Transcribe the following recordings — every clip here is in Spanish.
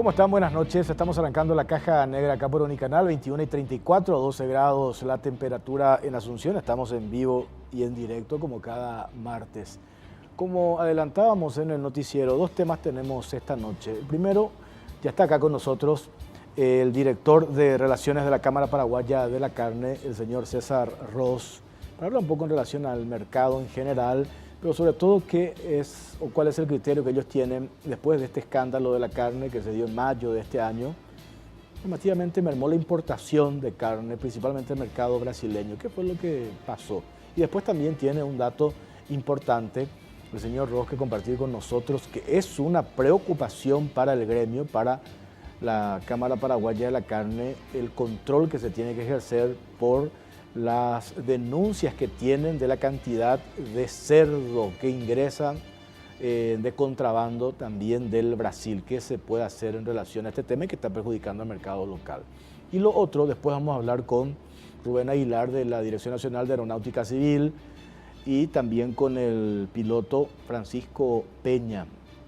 ¿Cómo están? Buenas noches. Estamos arrancando la caja negra acá por Unicanal, 21:34, 12 grados la temperatura en Asunción. Estamos en vivo y en directo como cada martes. Como adelantábamos en el noticiero, dos temas tenemos esta noche. El primero, ya está acá con nosotros el director de Relaciones de la Cámara Paraguaya de la Carne, el señor César Ros, para hablar un poco en relación al mercado en general, pero sobre todo qué es o cuál es el criterio que ellos tienen después de este escándalo de la carne que se dio en mayo de este año. Llamativamente mermó la importación de carne, principalmente el mercado brasileño. ¿Qué fue lo que pasó? Y después también tiene un dato importante el señor Ros que compartir con nosotros, que es una preocupación para el gremio, para la Cámara Paraguaya de la Carne, el control que se tiene que ejercer por las denuncias que tienen de la cantidad de cerdo que ingresan de contrabando también del Brasil. ¿Qué se puede hacer en relación a este tema que está perjudicando al mercado local? Y lo otro, después vamos a hablar con Rubén Aguilar de la Dirección Nacional de Aeronáutica Civil y también con el piloto Francisco Peña.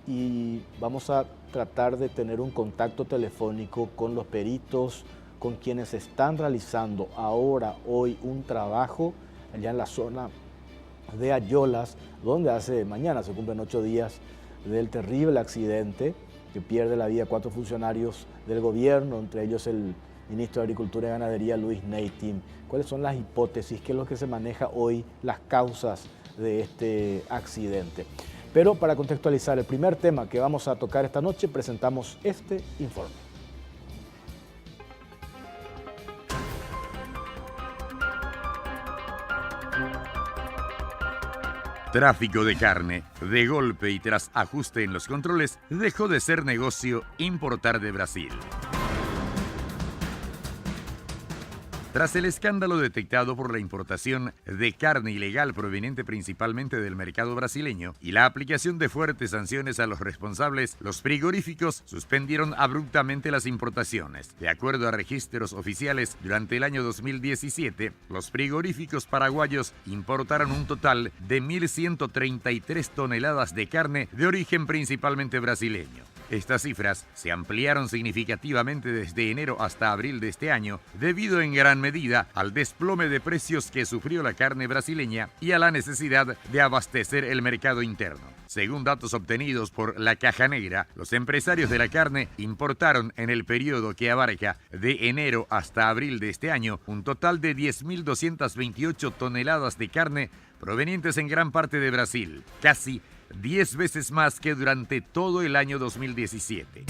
Y vamos a tratar de tener un contacto telefónico con los peritos, con quienes están realizando hoy, un trabajo allá en la zona de Ayolas, donde mañana se cumplen 8 días del terrible accidente que pierde la vida 4 funcionarios del gobierno, entre ellos el ministro de Agricultura y Ganadería, Luis Neytim. ¿Cuáles son las hipótesis? ¿Qué es lo que se maneja hoy? Las causas de este accidente. Pero para contextualizar el primer tema que vamos a tocar esta noche, presentamos este informe. Tráfico de carne. De golpe y tras ajuste en los controles, dejó de ser negocio importar de Brasil. Tras el escándalo detectado por la importación de carne ilegal proveniente principalmente del mercado brasileño y la aplicación de fuertes sanciones a los responsables, los frigoríficos suspendieron abruptamente las importaciones. De acuerdo a registros oficiales, durante el año 2017, los frigoríficos paraguayos importaron un total de 1.133 toneladas de carne de origen principalmente brasileño. Estas cifras se ampliaron significativamente desde enero hasta abril de este año, debido en gran medida al desplome de precios que sufrió la carne brasileña y a la necesidad de abastecer el mercado interno. Según datos obtenidos por la Caja Negra, los empresarios de la carne importaron en el periodo que abarca de enero hasta abril de este año un total de 10.228 toneladas de carne provenientes en gran parte de Brasil, casi 10 veces más que durante todo el año 2017.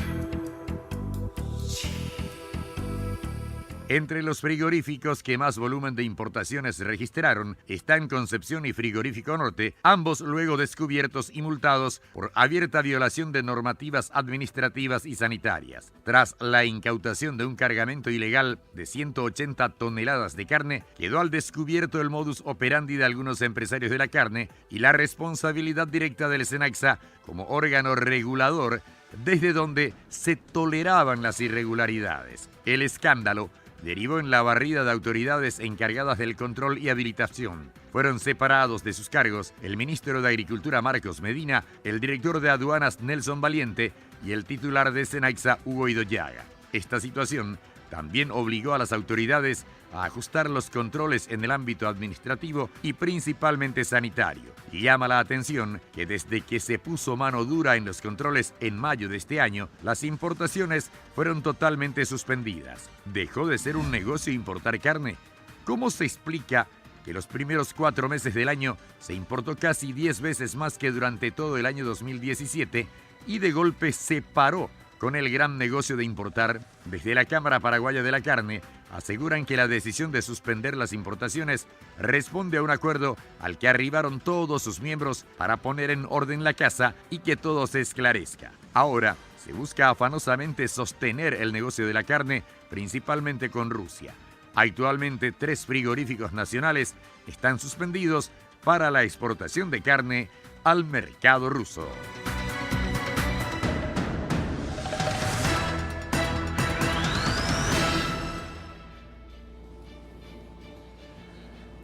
Entre los frigoríficos que más volumen de importaciones registraron están Concepción y Frigorífico Norte, ambos luego descubiertos y multados por abierta violación de normativas administrativas y sanitarias. Tras la incautación de un cargamento ilegal de 180 toneladas de carne, quedó al descubierto el modus operandi de algunos empresarios de la carne y la responsabilidad directa del SENACSA como órgano regulador desde donde se toleraban las irregularidades. El escándalo derivó en la barrida de autoridades encargadas del control y habilitación. Fueron separados de sus cargos el ministro de Agricultura Marcos Medina, el director de aduanas Nelson Valiente y el titular de SENACSA Hugo Idoyaga. Esta situación también obligó a las autoridades a ajustar los controles en el ámbito administrativo y principalmente sanitario. Y llama la atención que desde que se puso mano dura en los controles en mayo de este año, las importaciones fueron totalmente suspendidas. ¿Dejó de ser un negocio importar carne? ¿Cómo se explica que los primeros 4 meses del año se importó casi 10 veces más que durante todo el año 2017 y de golpe se paró con el gran negocio de importar? Desde la Cámara Paraguaya de la Carne aseguran que la decisión de suspender las importaciones responde a un acuerdo al que arribaron todos sus miembros para poner en orden la casa y que todo se esclarezca. Ahora se busca afanosamente sostener el negocio de la carne, principalmente con Rusia. Actualmente 3 frigoríficos nacionales están suspendidos para la exportación de carne al mercado ruso.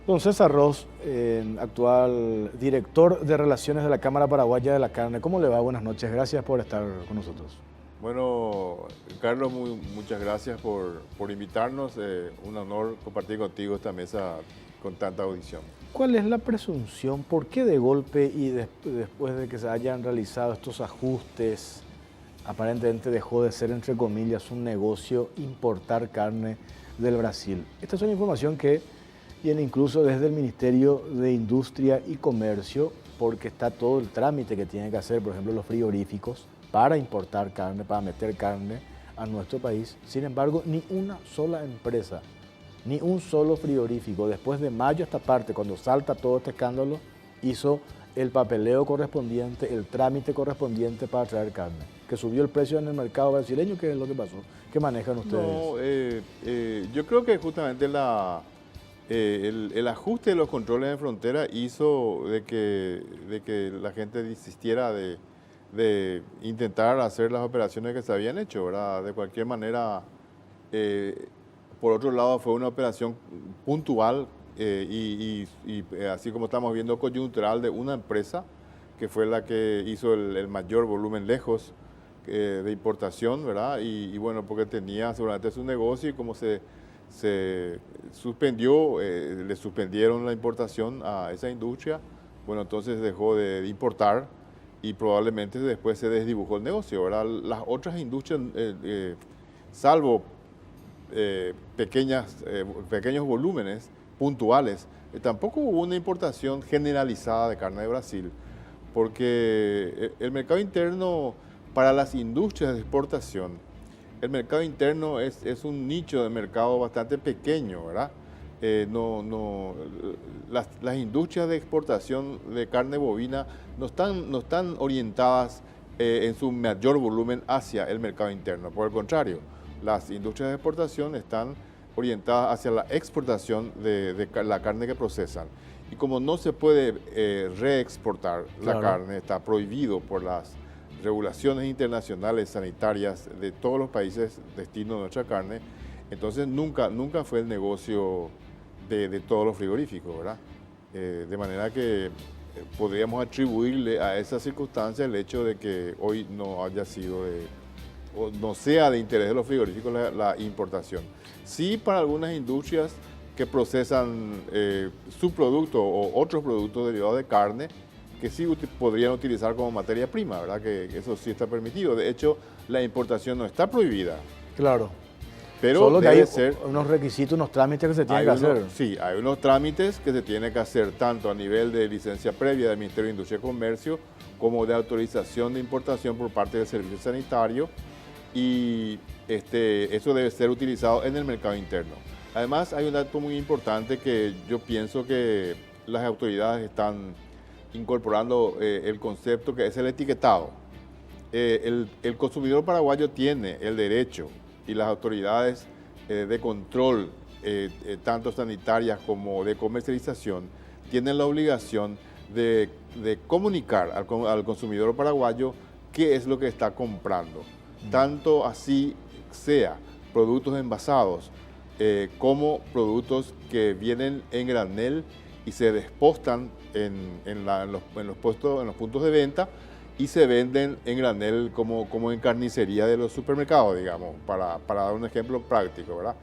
Don César Ros, actual director de Relaciones de la Cámara Paraguaya de la Carne. ¿Cómo le va? Buenas noches. Gracias por estar con nosotros. Bueno, Carlos, muchas gracias por invitarnos. Un honor compartir contigo esta mesa con tanta audición. ¿Cuál es la presunción? ¿Por qué de golpe y después de que se hayan realizado estos ajustes, aparentemente dejó de ser, entre comillas, un negocio importar carne del Brasil? Esta es una información que viene incluso desde el Ministerio de Industria y Comercio, porque está todo el trámite que tienen que hacer, por ejemplo, los frigoríficos, para importar carne, para meter carne a nuestro país. Sin embargo, ni una sola empresa, ni un solo frigorífico, después de mayo esta parte, cuando salta todo este escándalo, hizo el papeleo correspondiente, el trámite correspondiente para traer carne. Que subió el precio en el mercado brasileño, ¿qué es lo que pasó? ¿Qué manejan ustedes? No, yo creo que justamente el ajuste de los controles en frontera hizo de que la gente desistiera de intentar hacer las operaciones que se habían hecho, ¿verdad? De cualquier manera, por otro lado, fue una operación puntual y así como estamos viendo, coyuntural de una empresa que fue la que hizo el mayor volumen lejos de importación, ¿verdad? Y bueno, porque tenía seguramente su negocio y como se suspendió, le suspendieron la importación a esa industria, bueno, entonces dejó de importar y probablemente después se desdibujó el negocio, ¿verdad? Las otras industrias, salvo pequeños volúmenes puntuales, tampoco hubo una importación generalizada de carne de Brasil, porque el mercado interno para las industrias de exportación, el mercado interno es un nicho de mercado bastante pequeño, ¿verdad? Las industrias de exportación de carne bovina no están orientadas en su mayor volumen hacia el mercado interno. Por el contrario, las industrias de exportación están orientadas hacia la exportación de la carne que procesan. Y como no se puede reexportar la carne, está prohibido por las regulaciones internacionales sanitarias de todos los países destino de nuestra carne, entonces nunca fue el negocio de todos los frigoríficos, ¿verdad? De manera que podríamos atribuirle a esa circunstancia el hecho de que hoy no haya sido o no sea de interés de los frigoríficos la importación. Sí, para algunas industrias que procesan subproductos o otros productos derivados de carne, que sí podrían utilizar como materia prima, ¿verdad? Que eso sí está permitido. De hecho, la importación no está prohibida. Claro. Pero solo que debe hay ser unos requisitos, unos trámites que se tienen que hacer. Sí, hay unos trámites que se tienen que hacer tanto a nivel de licencia previa del Ministerio de Industria y Comercio como de autorización de importación por parte del Servicio Sanitario y eso debe ser utilizado en el mercado interno. Además, hay un dato muy importante que yo pienso que las autoridades están incorporando el concepto que es el etiquetado. El consumidor paraguayo tiene el derecho y las autoridades de control, tanto sanitarias como de comercialización, tienen la obligación de comunicar al consumidor paraguayo qué es lo que está comprando. Tanto así sea productos envasados como productos que vienen en granel y se despostan en los puntos de venta y se venden en granel como en carnicería de los supermercados, digamos, para dar un ejemplo práctico, ¿verdad?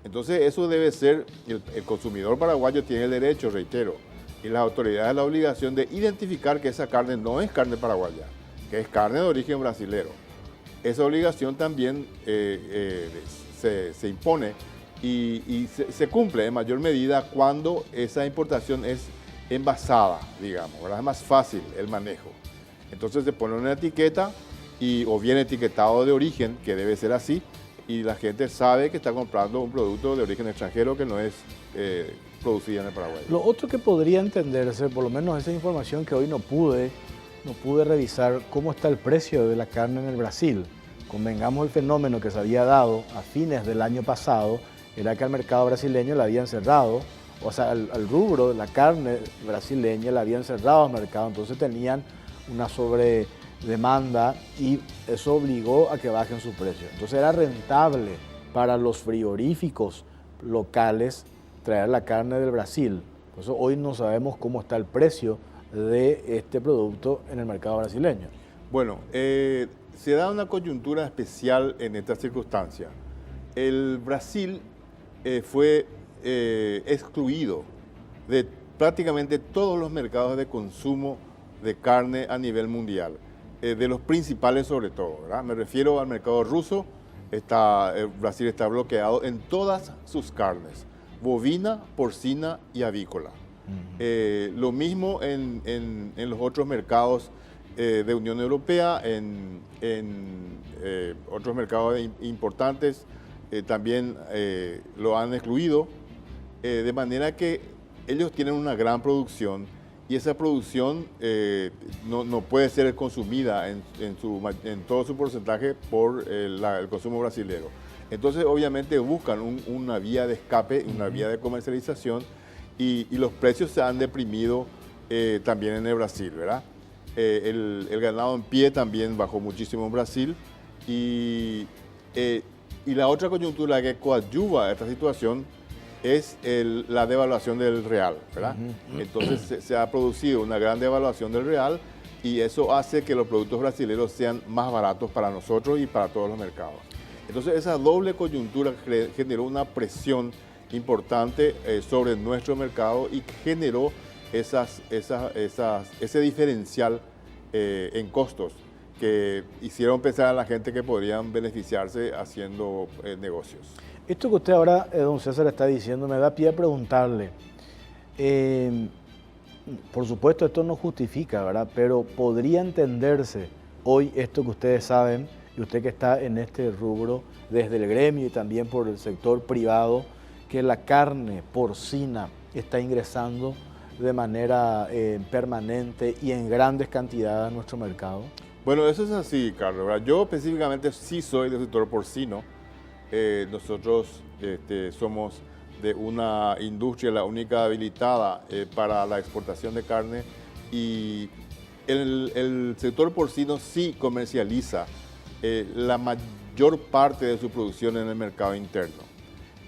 Entonces eso debe ser, el consumidor paraguayo tiene el derecho, reitero, y las autoridades la obligación de identificar que esa carne no es carne paraguaya, que es carne de origen brasilero. Esa obligación también se impone y se cumple en mayor medida cuando esa importación es envasada, digamos, ¿verdad? Es más fácil el manejo. Entonces se pone una etiqueta o bien etiquetado de origen, que debe ser así, y la gente sabe que está comprando un producto de origen extranjero que no es producido en el Paraguay. Lo otro que podría entenderse, por lo menos esa información que hoy no pude revisar cómo está el precio de la carne en el Brasil. Convengamos, el fenómeno que se había dado a fines del año pasado era que al mercado brasileño le habían cerrado, o sea, al rubro de la carne brasileña le habían cerrado al mercado, entonces tenían una sobredemanda y eso obligó a que bajen su precio. Entonces era rentable para los frigoríficos locales traer la carne del Brasil. Por eso hoy no sabemos cómo está el precio de este producto en el mercado brasileño. Bueno, se da una coyuntura especial en esta circunstancia. El Brasil fue excluido de prácticamente todos los mercados de consumo de carne a nivel mundial, de los principales sobre todo, ¿verdad? Me refiero al mercado ruso. Brasil está bloqueado en todas sus carnes, bovina, porcina y avícola. Lo mismo en los otros mercados de Unión Europea, en otros mercados importantes también lo han excluido, de manera que ellos tienen una gran producción y esa producción no puede ser consumida en todo su porcentaje por el consumo brasilero. Entonces, obviamente, buscan una vía de escape, una vía de comercialización y los precios se han deprimido también en el Brasil, ¿verdad? El ganado en pie también bajó muchísimo en Brasil y la otra coyuntura que coadyuva a esta situación es la devaluación del real, ¿verdad? Entonces se ha producido una gran devaluación del real y eso hace que los productos brasileños sean más baratos para nosotros y para todos los mercados. Entonces esa doble coyuntura generó una presión importante sobre nuestro mercado y generó ese diferencial en costos que hicieron pensar a la gente que podrían beneficiarse haciendo negocios. Esto que usted ahora, don César, está diciendo, me da pie a preguntarle. Por supuesto, esto no justifica, ¿verdad? Pero podría entenderse hoy esto que ustedes saben, y usted que está en este rubro desde el gremio y también por el sector privado, que la carne porcina está ingresando de manera permanente y en grandes cantidades a nuestro mercado. Bueno, eso es así, Carlos, ¿verdad? Yo específicamente sí soy del sector porcino. Nosotros somos de una industria, la única habilitada para la exportación de carne y el sector porcino sí comercializa la mayor parte de su producción en el mercado interno.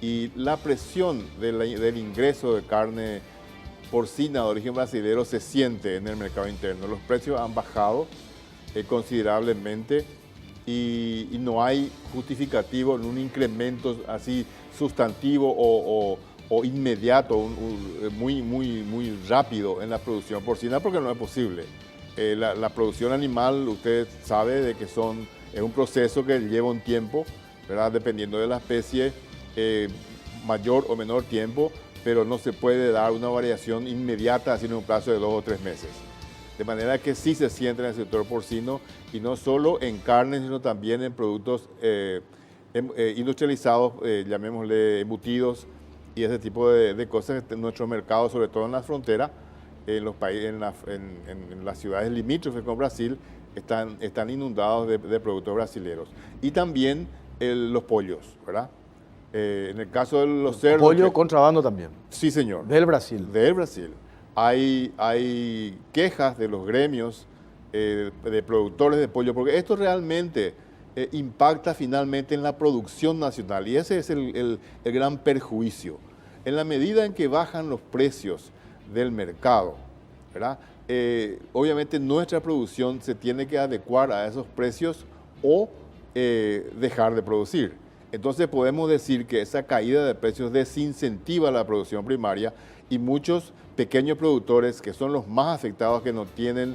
Y la presión del ingreso de carne porcina de origen brasileño se siente en el mercado interno. Los precios han bajado considerablemente y no hay justificativo en un incremento así sustantivo o inmediato, muy rápido en la producción porcina, porque no es posible. La producción animal, usted sabe de que es un proceso que lleva un tiempo, ¿verdad? Dependiendo de la especie, mayor o menor tiempo, pero no se puede dar una variación inmediata así en un plazo de 2 o 3 meses. De manera que sí se siente en el sector porcino y no solo en carne, sino también en productos industrializados, llamémosle embutidos y ese tipo de cosas en nuestro mercado, sobre todo en la frontera, en las ciudades limítrofes con Brasil, están inundados de productos brasileños. Y también los pollos, ¿verdad? En el caso de los cerdos... Pollo contrabando también. Sí, señor. Del Brasil. Del Brasil. Hay quejas de los gremios de productores de pollo, porque esto realmente impacta finalmente en la producción nacional y ese es el gran perjuicio. En la medida en que bajan los precios del mercado, ¿verdad? Obviamente nuestra producción se tiene que adecuar a esos precios o dejar de producir. Entonces podemos decir que esa caída de precios desincentiva la producción primaria y muchos pequeños productores que son los más afectados, que no tienen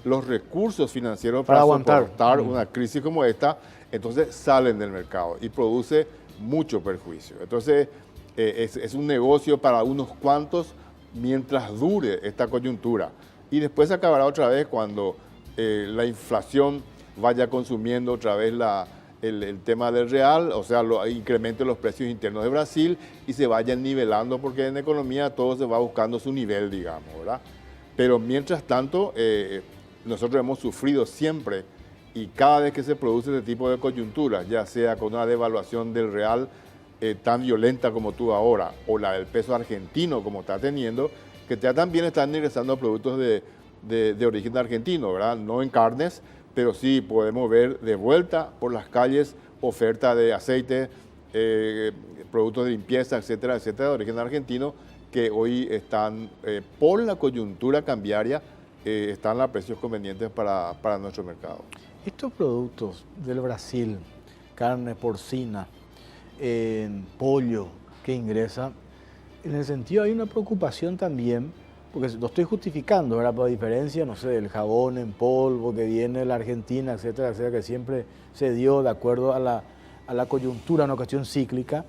los recursos financieros para soportar una crisis como esta, entonces salen del mercado y produce mucho perjuicio. Entonces es un negocio para unos cuantos mientras dure esta coyuntura y después se acabará otra vez cuando la inflación vaya consumiendo otra vez el tema del real, o sea, incremente los precios internos de Brasil y se vayan nivelando, porque en economía todo se va buscando su nivel, digamos, ¿verdad? Pero mientras tanto, nosotros hemos sufrido siempre y cada vez que se produce este tipo de coyunturas, ya sea con una devaluación del real tan violenta como tuvo ahora, o la del peso argentino como está teniendo, que ya también están ingresando productos de origen argentino, ¿verdad? No en carnes, pero sí podemos ver de vuelta por las calles oferta de aceite, productos de limpieza, etcétera, etcétera, de origen argentino, que hoy están, por la coyuntura cambiaria, están a precios convenientes para nuestro mercado. Estos productos del Brasil, carne porcina, pollo que ingresa, en el sentido hay una preocupación también, porque lo estoy justificando, ¿verdad? Por diferencia, no sé, del jabón en polvo que viene de la Argentina, etcétera, etcétera, que siempre se dio de acuerdo a la coyuntura, una cuestión cíclica.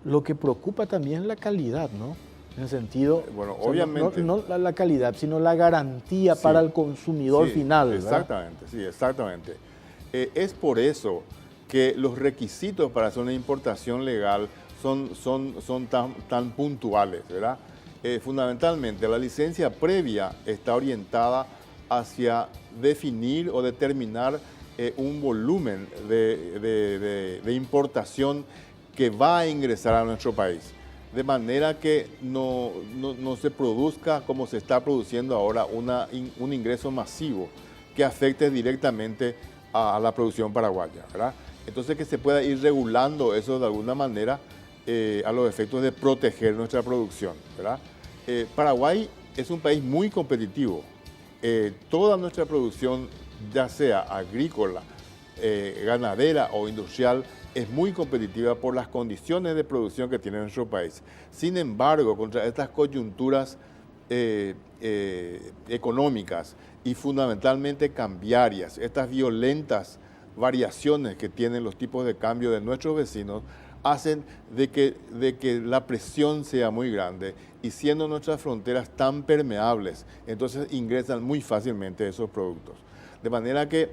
Lo que preocupa también es la calidad, ¿no? En el sentido, bueno, o sea, obviamente, no la calidad, sino la garantía sí, para el consumidor final, ¿verdad? Exactamente, sí, exactamente. Es por eso que los requisitos para hacer una importación legal son tan puntuales, ¿verdad? Fundamentalmente, la licencia previa está orientada hacia definir o determinar un volumen de importación que va a ingresar a nuestro país, de manera que no se produzca como se está produciendo ahora un ingreso masivo que afecte directamente a la producción paraguaya, ¿verdad? Entonces que se pueda ir regulando eso de alguna manera a los efectos de proteger nuestra producción, ¿verdad? Paraguay es un país muy competitivo. Toda nuestra producción, ya sea agrícola, ganadera o industrial, es muy competitiva por las condiciones de producción que tiene nuestro país. Sin embargo, contra estas coyunturas económicas y fundamentalmente cambiarias, estas violentas variaciones que tienen los tipos de cambio de nuestros vecinos, hacen de que la presión sea muy grande y siendo nuestras fronteras tan permeables, entonces ingresan muy fácilmente esos productos. De manera que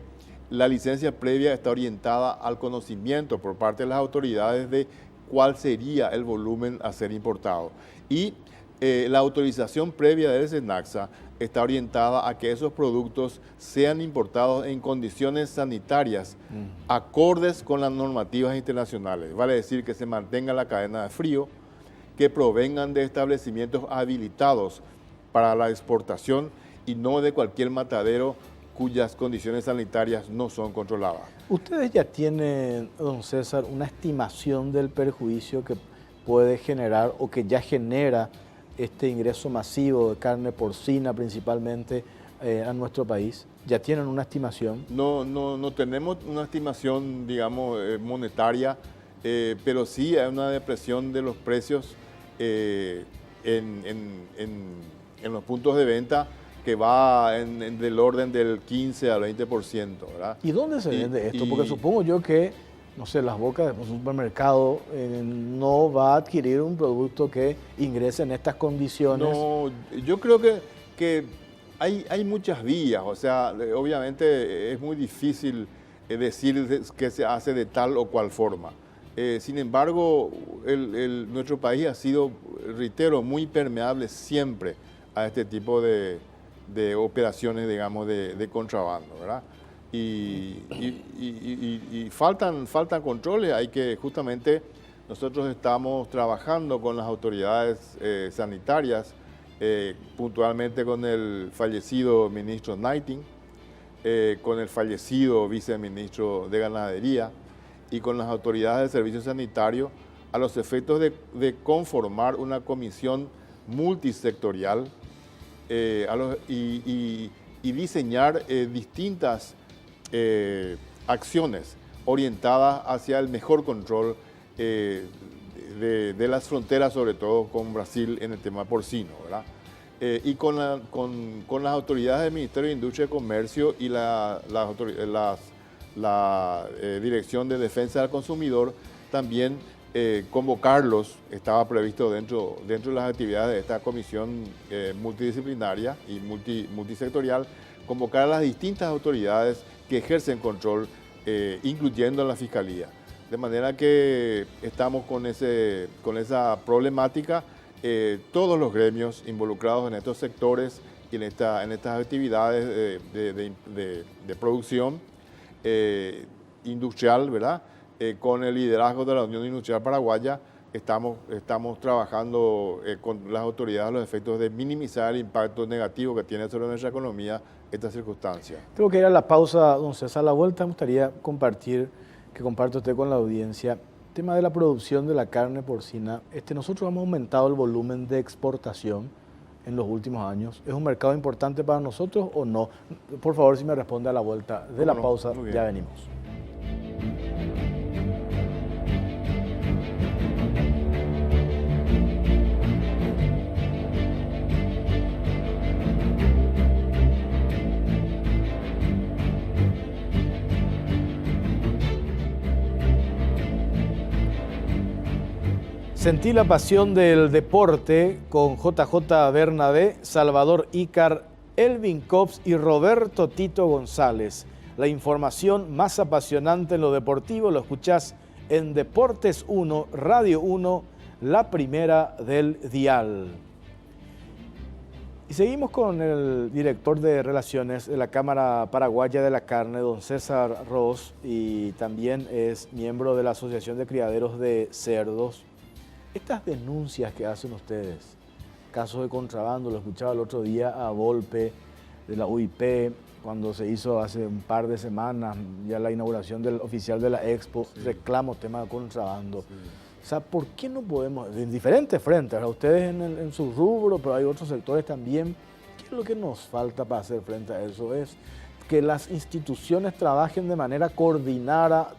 la licencia previa está orientada al conocimiento por parte de las autoridades de cuál sería el volumen a ser importado. Y la autorización previa del SENACSA está orientada a que esos productos sean importados en condiciones sanitarias acordes con las normativas internacionales. Vale decir que se mantenga la cadena de frío, que provengan de establecimientos habilitados para la exportación y no de cualquier matadero cuyas condiciones sanitarias no son controladas. ¿Ustedes ya tienen, don César, una estimación del perjuicio que puede generar o que ya genera este ingreso masivo de carne porcina principalmente a nuestro país? ¿Ya tienen una estimación? No tenemos una estimación, digamos, monetaria, pero sí hay una depresión de los precios en los puntos de venta que va del orden del 15 al 20%, ¿verdad? ¿Y dónde se vende esto? Porque supongo yo que, no sé, las bocas de un supermercado no va a adquirir un producto que ingrese en estas condiciones. No, yo creo que hay muchas vías, o sea, obviamente es muy difícil decir que se hace de tal o cual forma. Sin embargo, nuestro país ha sido, reitero, muy permeable siempre a este tipo de operaciones, digamos, de contrabando, ¿verdad? Y faltan controles. Hay que, justamente, nosotros estamos trabajando con las autoridades sanitarias, puntualmente con el fallecido ministro Knighting, con el fallecido viceministro de Ganadería y con las autoridades del servicio sanitario a los efectos de conformar una comisión multisectorial y diseñar distintas acciones orientadas hacia el mejor control de las fronteras, sobre todo con Brasil en el tema porcino, ¿verdad? Y con las autoridades del Ministerio de Industria y Comercio y la Dirección de Defensa del Consumidor, también convocarlos, estaba previsto dentro de las actividades de esta comisión multidisciplinaria y multisectorial, convocar a las distintas autoridades que ejercen control, incluyendo a la Fiscalía. De manera que estamos con esa problemática, todos los gremios involucrados en estos sectores y en estas actividades de producción industrial, ¿verdad? Con el liderazgo de la Unión Industrial Paraguaya, estamos trabajando con las autoridades a los efectos de minimizar el impacto negativo que tiene sobre nuestra economía esta circunstancia. Tengo que ir a la pausa, don César. A la vuelta me gustaría que comparte usted con la audiencia el tema de la producción de la carne porcina. Nosotros hemos aumentado el volumen de exportación en los últimos años. ¿Es un mercado importante para nosotros o no? Por favor, si me responde a la vuelta de la pausa, ya venimos. Sentí la pasión del deporte con JJ Bernabé, Salvador Ícar, Elvin Cops y Roberto Tito González. La información más apasionante en lo deportivo lo escuchás en Deportes 1, Radio 1, la primera del dial. Y seguimos con el director de Relaciones de la Cámara Paraguaya de la Carne, don César Ros, y también es miembro de la Asociación de Criaderos de Cerdos. Estas denuncias que hacen ustedes, casos de contrabando, lo escuchaba el otro día a Volpe de la UIP, cuando se hizo hace un par de semanas ya la inauguración del oficial de la Expo, reclamos tema de contrabando. Sí. O sea, ¿por qué no podemos, en diferentes frentes, a ustedes en su rubro, pero hay otros sectores también, qué es lo que nos falta para hacer frente a eso? Es que las instituciones trabajen de manera coordinada,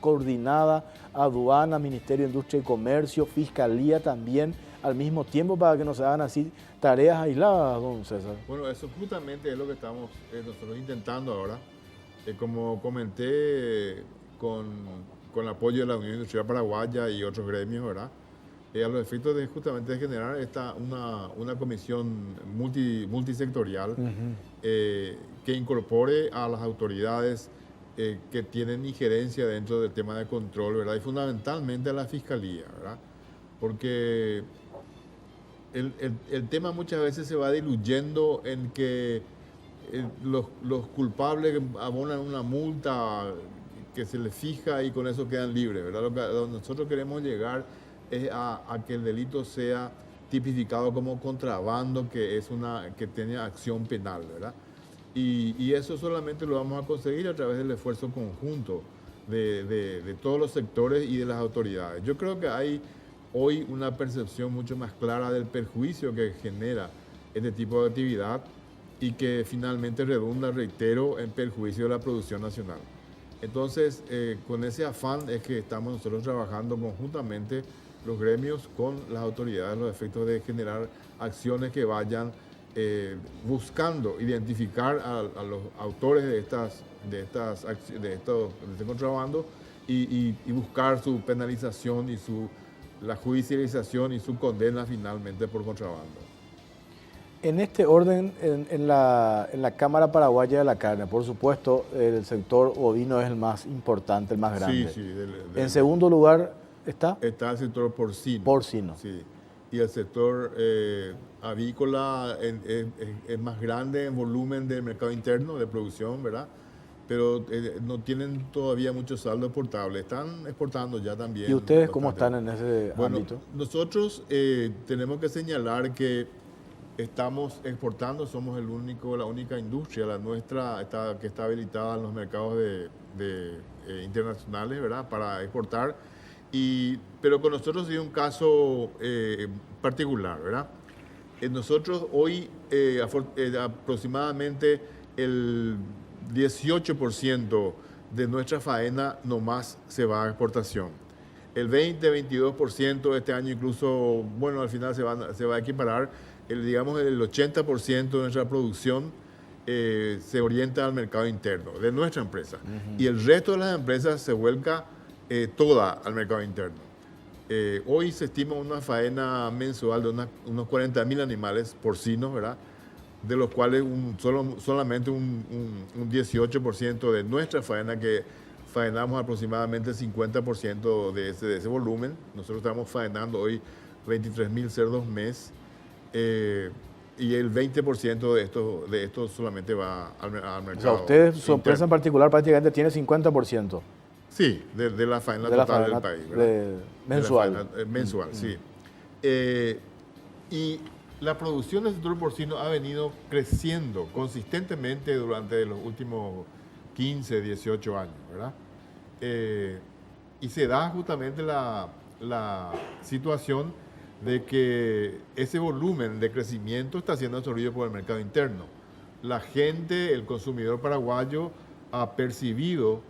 aduana, Ministerio de Industria y Comercio, Fiscalía también, al mismo tiempo, para que no se hagan así tareas aisladas, don César. Bueno, eso justamente es lo que estamos nosotros intentando ahora. Como comenté, con el apoyo de la Unión Industrial Paraguaya y otros gremios, ¿verdad? A los efectos de justamente de generar una comisión multisectorial que incorpore a las autoridades que tienen injerencia dentro del tema de control, ¿verdad? Y fundamentalmente a la Fiscalía, ¿verdad? Porque el tema muchas veces se va diluyendo en que los culpables abonan una multa que se les fija y con eso quedan libres, ¿verdad? Donde nosotros queremos llegar es a que el delito sea tipificado como contrabando, que tiene acción penal, ¿verdad? Y eso solamente lo vamos a conseguir a través del esfuerzo conjunto de todos los sectores y de las autoridades. Yo creo que hay hoy una percepción mucho más clara del perjuicio que genera este tipo de actividad y que finalmente redunda, reitero, en perjuicio de la producción nacional. Entonces, con ese afán es que estamos nosotros trabajando conjuntamente los gremios con las autoridades, los efectos de generar acciones que vayan buscando identificar a los autores de este contrabando y buscar su penalización y la judicialización y su condena finalmente por contrabando. En este orden, en la Cámara Paraguaya de la Carne, por supuesto, el sector ovino es el más importante, el más grande. Sí, en segundo lugar está el sector porcino. Porcino. Sí. Y el sector avícola es más grande en volumen del mercado interno de producción, ¿verdad? Pero no tienen todavía mucho saldo exportable. Están exportando ya también. ¿Y ustedes cómo están en ese ámbito? Nosotros tenemos que señalar que estamos exportando, somos la única industria, la nuestra, que está habilitada en los mercados internacionales, ¿verdad? Para exportar. Pero con nosotros hay un caso particular, ¿verdad? Nosotros hoy aproximadamente el 18% de nuestra faena nomás se va a exportación. El 20-22% este año incluso, bueno, al final se va a equiparar. Digamos el 80% de nuestra producción se orienta al mercado interno de nuestra empresa. Y el resto de las empresas se vuelca toda al mercado interno. Hoy se estima una faena mensual de unos 40.000 animales porcinos, ¿verdad? De los cuales solamente un 18% de nuestra faena, que faenamos aproximadamente el 50% de ese volumen. Nosotros estamos faenando hoy 23.000 cerdos mes. Y el 20% de esto solamente va al mercado. O sea, ustedes, su empresa en particular, prácticamente tiene 50%. Sí, de la faena total del país, ¿verdad? Mensual. Mensual, sí. Y la producción del sector porcino ha venido creciendo consistentemente durante los últimos 15, 18 años, ¿verdad? Y se da justamente la situación de que ese volumen de crecimiento está siendo absorbido por el mercado interno. La gente, el consumidor paraguayo, ha percibido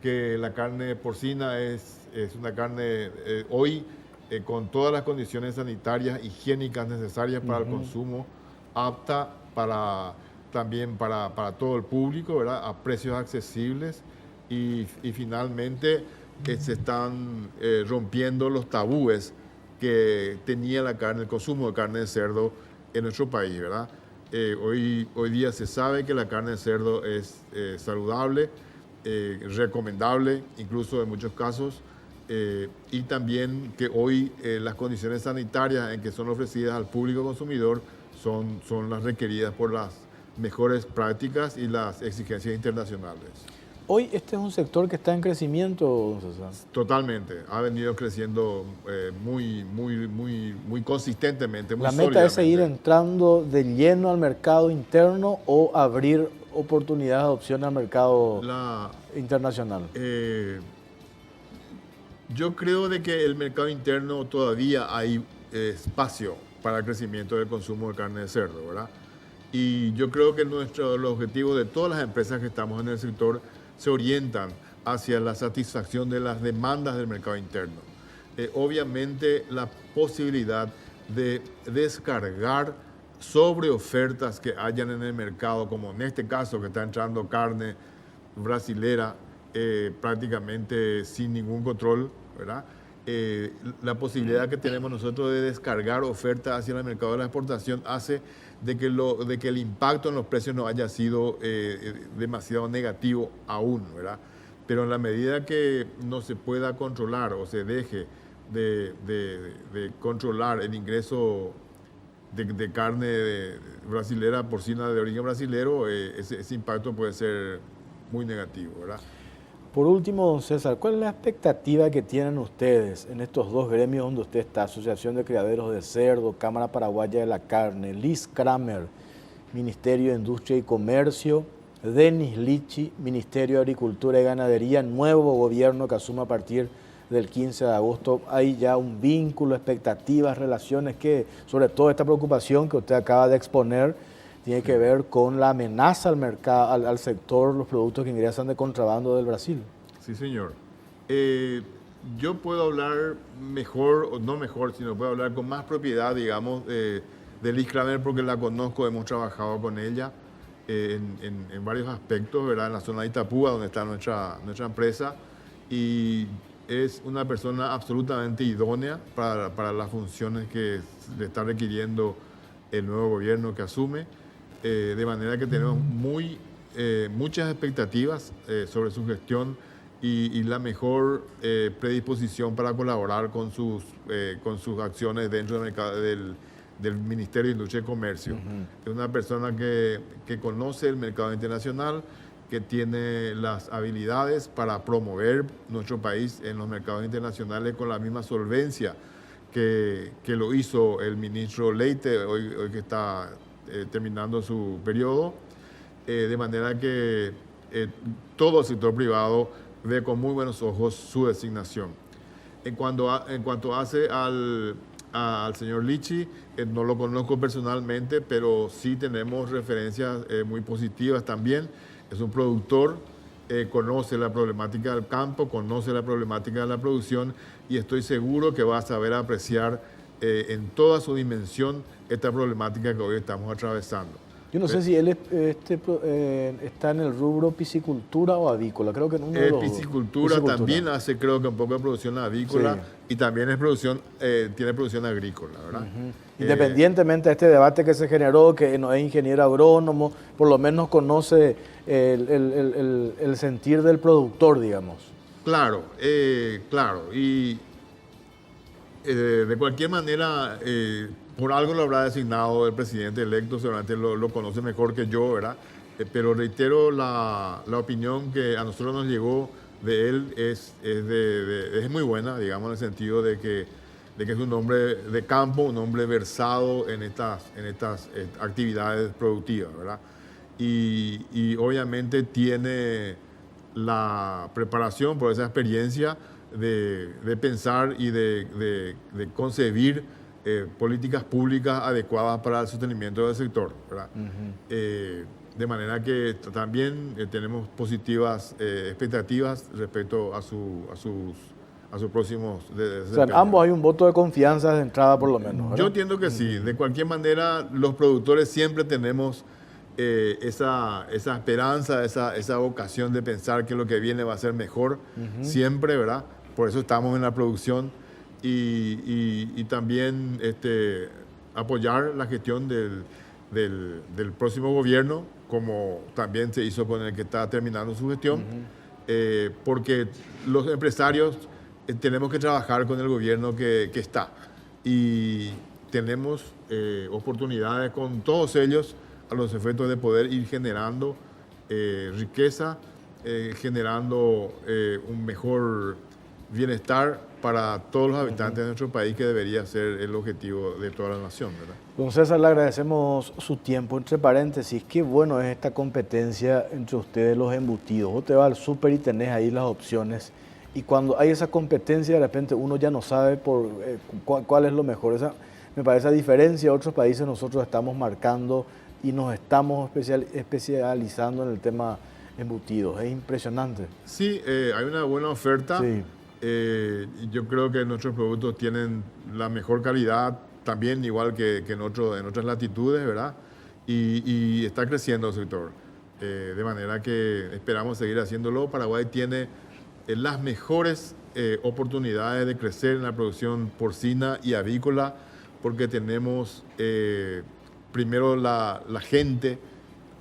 que la carne porcina es una carne hoy con todas las condiciones sanitarias, higiénicas necesarias para el consumo, apta también para todo el público, ¿verdad? A precios accesibles y finalmente se están rompiendo los tabúes que tenía la carne, el consumo de carne de cerdo en nuestro país, ¿verdad? Hoy día se sabe que la carne de cerdo es saludable, recomendable, incluso en muchos casos, y también que hoy las condiciones sanitarias en que son ofrecidas al público consumidor son las requeridas por las mejores prácticas y las exigencias internacionales. Hoy este es un sector que está en crecimiento, don César. Totalmente, ha venido creciendo muy consistentemente, muy La meta es seguir sólidamente. entrando de lleno al mercado interno o abrir oportunidades de opción al mercado internacional. Yo creo de que el mercado interno todavía hay espacio para el crecimiento del consumo de carne de cerdo, ¿verdad? Y yo creo que los objetivos de todas las empresas que estamos en el sector se orientan hacia la satisfacción de las demandas del mercado interno. Obviamente la posibilidad de descargar sobre ofertas que hayan en el mercado, como en este caso que está entrando carne brasilera prácticamente sin ningún control, ¿verdad? La posibilidad que tenemos nosotros de descargar ofertas hacia el mercado de la exportación hace de que el impacto en los precios no haya sido demasiado negativo aún, ¿verdad? Pero en la medida que no se pueda controlar o se deje de controlar el ingreso de carne brasilera, porcina de origen brasilero, ese impacto puede ser muy negativo, ¿verdad? Por último, don César, ¿cuál es la expectativa que tienen ustedes en estos dos gremios donde usted está? Asociación de Criaderos de Cerdo, Cámara Paraguaya de la Carne, Liz Kramer, Ministerio de Industria y Comercio, Denis Lichi, Ministerio de Agricultura y Ganadería, nuevo gobierno que asume a partir del 15 de agosto. ¿Hay ya un vínculo, expectativas, relaciones que, sobre todo esta preocupación que usted acaba de exponer, tiene que ver con la amenaza al mercado, al sector, los productos que ingresan de contrabando del Brasil? Sí, señor. Yo puedo hablar mejor, o no mejor, sino puedo hablar con más propiedad, digamos, de Liz Kramer porque la conozco, hemos trabajado con ella en varios aspectos, ¿verdad? En la zona de Itapúa, donde está nuestra empresa, y es una persona absolutamente idónea para las funciones que le está requiriendo el nuevo gobierno que asume. De manera que tenemos muchas expectativas sobre su gestión y la mejor predisposición para colaborar con sus acciones dentro del mercado del Ministerio de Industria y Comercio. Es una persona que conoce el mercado internacional, que tiene las habilidades para promover nuestro país en los mercados internacionales con la misma solvencia que lo hizo el ministro Leite, hoy que está terminando su periodo, de manera que todo el sector privado ve con muy buenos ojos su designación. En cuanto hace al señor Lichi, no lo conozco personalmente, pero sí tenemos referencias muy positivas también. Es un productor, conoce la problemática del campo, conoce la problemática de la producción y estoy seguro que va a saber apreciar en toda su dimensión esta problemática que hoy estamos atravesando. Yo no sé si él está en el rubro piscicultura o avícola, creo que en uno de los piscicultura también hace, creo que un poco de producción avícola, sí. Y también tiene producción agrícola, ¿verdad? Independientemente de este debate que se generó, que no es ingeniero agrónomo, por lo menos conoce el sentir del productor, digamos. Claro, claro, y de cualquier manera, por algo lo habrá designado el presidente electo, seguramente lo conoce mejor que yo, ¿verdad? Pero reitero la opinión que a nosotros nos llegó de él es muy buena, digamos, en el sentido de que es un hombre de campo, un hombre versado en estas actividades productivas, ¿verdad? Y obviamente tiene la preparación por esa experiencia de pensar y de concebir políticas públicas adecuadas para el sostenimiento del sector, ¿verdad? De manera que también tenemos positivas expectativas respecto a sus próximos O sea, en ambos hay un voto de confianza de entrada por lo menos, ¿verdad? Yo entiendo que sí. De cualquier manera, los productores siempre tenemos esa esperanza, esa vocación de pensar que lo que viene va a ser mejor, siempre, ¿verdad? Por eso estamos en la producción y también apoyar la gestión del próximo gobierno, como también se hizo con el que está terminando su gestión, porque los empresarios tenemos que trabajar con el gobierno que está y tenemos oportunidades con todos ellos a los efectos de poder ir generando riqueza, generando un mejor bienestar para todos los habitantes de nuestro país, que debería ser el objetivo de toda la nación, ¿verdad? Don César, le agradecemos su tiempo. Entre paréntesis, qué bueno es esta competencia entre ustedes, los embutidos. Vos te vas al súper y tenés ahí las opciones. Y cuando hay esa competencia, de repente uno ya no sabe cuál es lo mejor. Esa, me parece, a diferencia de otros países, nosotros estamos marcando y nos estamos especializando en el tema embutidos. Es impresionante. Sí, hay una buena oferta. Sí. Yo creo que nuestros productos tienen la mejor calidad, también igual que en otras latitudes, ¿verdad? Y está creciendo el sector. De manera que esperamos seguir haciéndolo. Paraguay tiene las mejores oportunidades de crecer en la producción porcina y avícola, porque tenemos primero la gente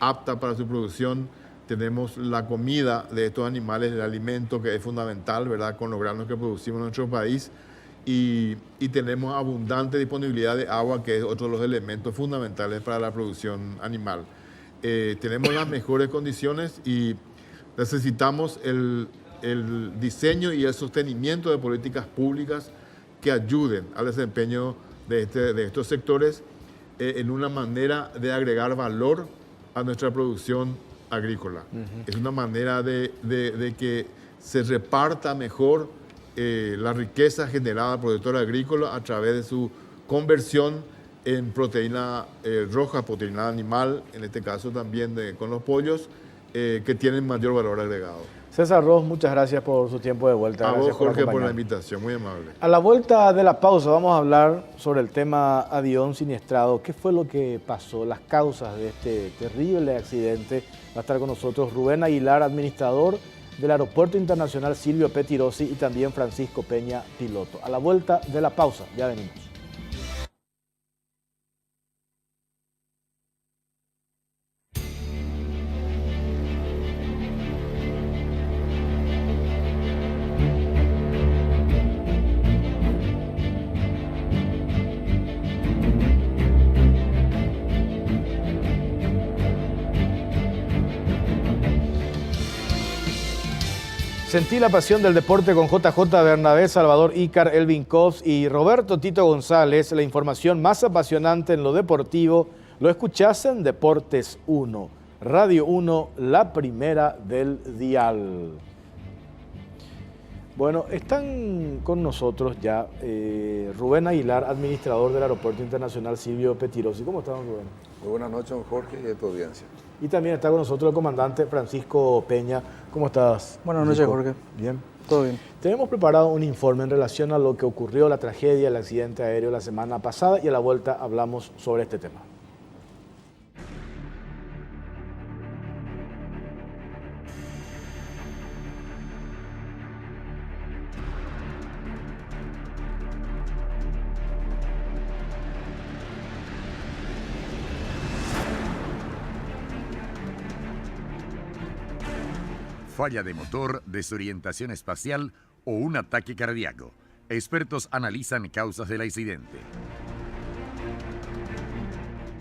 apta para su producción, tenemos la comida de estos animales, el alimento que es fundamental, ¿verdad?, con los granos que producimos en nuestro país, y tenemos abundante disponibilidad de agua, que es otro de los elementos fundamentales para la producción animal. Tenemos las mejores condiciones y necesitamos el diseño y el sostenimiento de políticas públicas que ayuden al desempeño de estos sectores en una manera de agregar valor a nuestra producción agrícola. Es una manera de que se reparta mejor la riqueza generada por el sector agrícola a través de su conversión en proteína roja, proteína animal, en este caso también con los pollos, que tienen mayor valor agregado. César Ros, muchas gracias por su tiempo de vuelta. A gracias vos, Jorge, por la acompañarnos. invitación, muy amable. A la vuelta de la pausa vamos a hablar sobre el tema avión siniestrado. ¿Qué fue lo que pasó? Las causas de este terrible accidente. Va a estar con nosotros Rubén Aguilar, administrador del Aeropuerto Internacional Silvio Pettirossi, y también Francisco Peña, piloto. A la vuelta de la pausa, ya venimos. Sentí la pasión del deporte con JJ Bernabé, Salvador Ícar, Elvin Cos y Roberto Tito González. La información más apasionante en lo deportivo lo escuchás en Deportes 1, Radio 1, la primera del dial. Bueno, están con nosotros ya Rubén Aguilar, administrador del Aeropuerto Internacional Silvio Pettirossi. ¿Cómo estamos, Rubén? Muy buenas noches, don Jorge, y a tu audiencia. Y también está con nosotros el comandante Francisco Peña. ¿Cómo estás? Buenas noches, Jorge. Bien. Todo bien. Tenemos preparado un informe en relación a lo que ocurrió, la tragedia, el accidente aéreo la semana pasada, y a la vuelta hablamos sobre este tema. Falla de motor, desorientación espacial o un ataque cardíaco. Expertos analizan causas del accidente.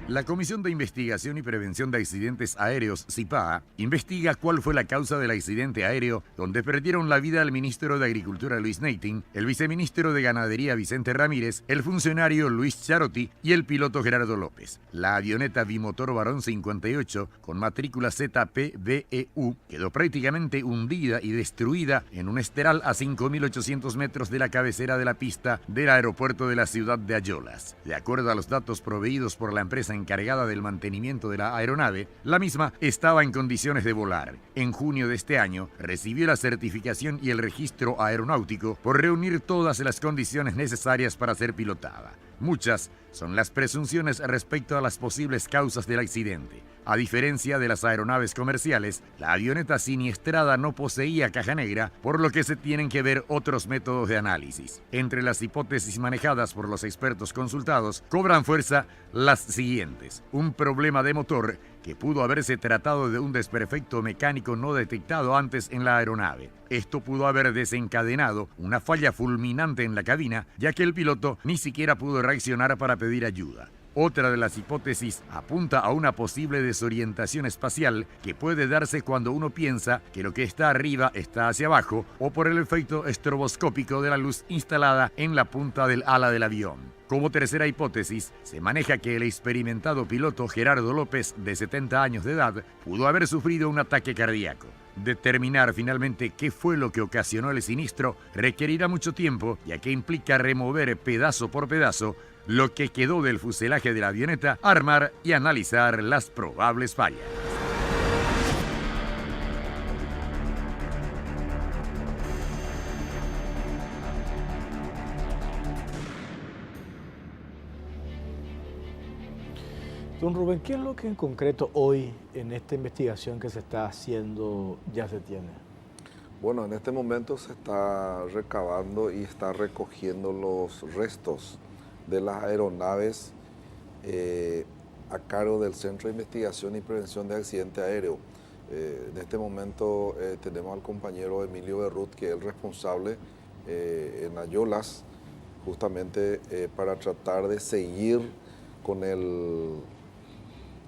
La Comisión de Investigación y Prevención de Accidentes Aéreos, CIPAA, investiga cuál fue la causa del accidente aéreo donde perdieron la vida el ministro de Agricultura Luis Neiting, el viceministro de Ganadería Vicente Ramírez, el funcionario Luis Charotti y el piloto Gerardo López. La avioneta bimotor Varón 58, con matrícula ZPBEU, quedó prácticamente hundida y destruida en un esteral a 5.800 metros de la cabecera de la pista del aeropuerto de la ciudad de Ayolas. De acuerdo a los datos proveídos por la empresa encargada del mantenimiento de la aeronave, la misma estaba en condiciones de volar. En junio de este año, recibió la certificación y el registro aeronáutico por reunir todas las condiciones necesarias para ser pilotada. Muchas son las presunciones respecto a las posibles causas del accidente. A diferencia de las aeronaves comerciales, la avioneta siniestrada no poseía caja negra, por lo que se tienen que ver otros métodos de análisis. Entre las hipótesis manejadas por los expertos consultados, cobran fuerza las siguientes: un problema de motor que pudo haberse tratado de un desperfecto mecánico no detectado antes en la aeronave. Esto pudo haber desencadenado una falla fulminante en la cabina, ya que el piloto ni siquiera pudo reaccionar para pedir ayuda. Otra de las hipótesis apunta a una posible desorientación espacial que puede darse cuando uno piensa que lo que está arriba está hacia abajo, o por el efecto estroboscópico de la luz instalada en la punta del ala del avión. Como tercera hipótesis, se maneja que el experimentado piloto Gerardo López, de 70 años de edad, pudo haber sufrido un ataque cardíaco. Determinar finalmente qué fue lo que ocasionó el siniestro requerirá mucho tiempo, ya que implica remover pedazo por pedazo lo que quedó del fuselaje de la avioneta, armar y analizar las probables fallas. Don Rubén, ¿qué es lo que en concreto hoy en esta investigación que se está haciendo ya se tiene? Bueno, en este momento se está recabando y está recogiendo los restos de las aeronaves a cargo del Centro de Investigación y Prevención de Accidentes Aéreos. En este momento tenemos al compañero Emilio Berrut, que es el responsable en Ayolas, justamente para tratar de seguir con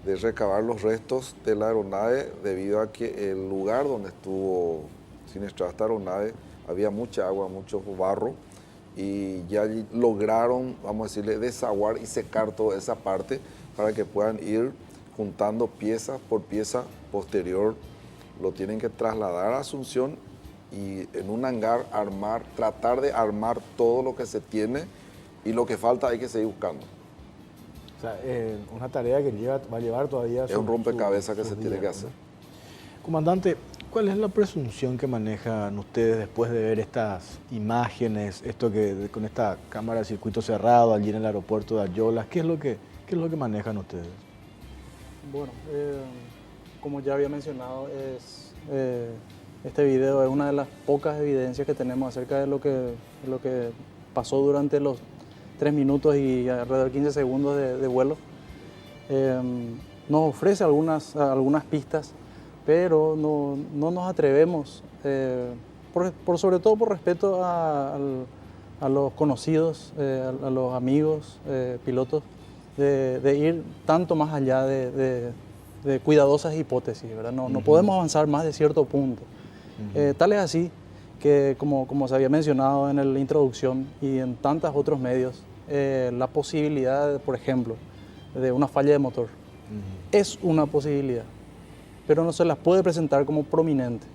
de recabar los restos de la aeronave, debido a que el lugar donde estuvo siniestrada esta aeronave había mucha agua, mucho barro, y ya lograron, vamos a decirle, desaguar y secar toda esa parte para que puedan ir juntando pieza por pieza. Posterior lo tienen que trasladar a Asunción y en un hangar tratar de armar todo lo que se tiene, y lo que falta hay que seguir buscando. O sea, una tarea que va a llevar todavía... Es un rompecabezas que se tiene que hacer. Comandante, ¿cuál es la presunción que manejan ustedes después de ver estas imágenes, con esta cámara de circuito cerrado allí en el aeropuerto de Ayolas? ¿Qué es lo que manejan ustedes? Bueno, como ya había mencionado, este video es una de las pocas evidencias que tenemos acerca de lo que pasó durante los 3 minutos y alrededor de 15 segundos de vuelo. Nos ofrece algunas pistas, pero no nos atrevemos, sobre todo por respeto a los conocidos, a los amigos pilotos, de ir tanto más allá de cuidadosas hipótesis, ¿verdad? No podemos avanzar más de cierto punto. Tal es así que, como se había mencionado en la introducción y en tantos otros medios, la posibilidad, por ejemplo, de una falla de motor es una posibilidad, pero no se las puede presentar como prominente.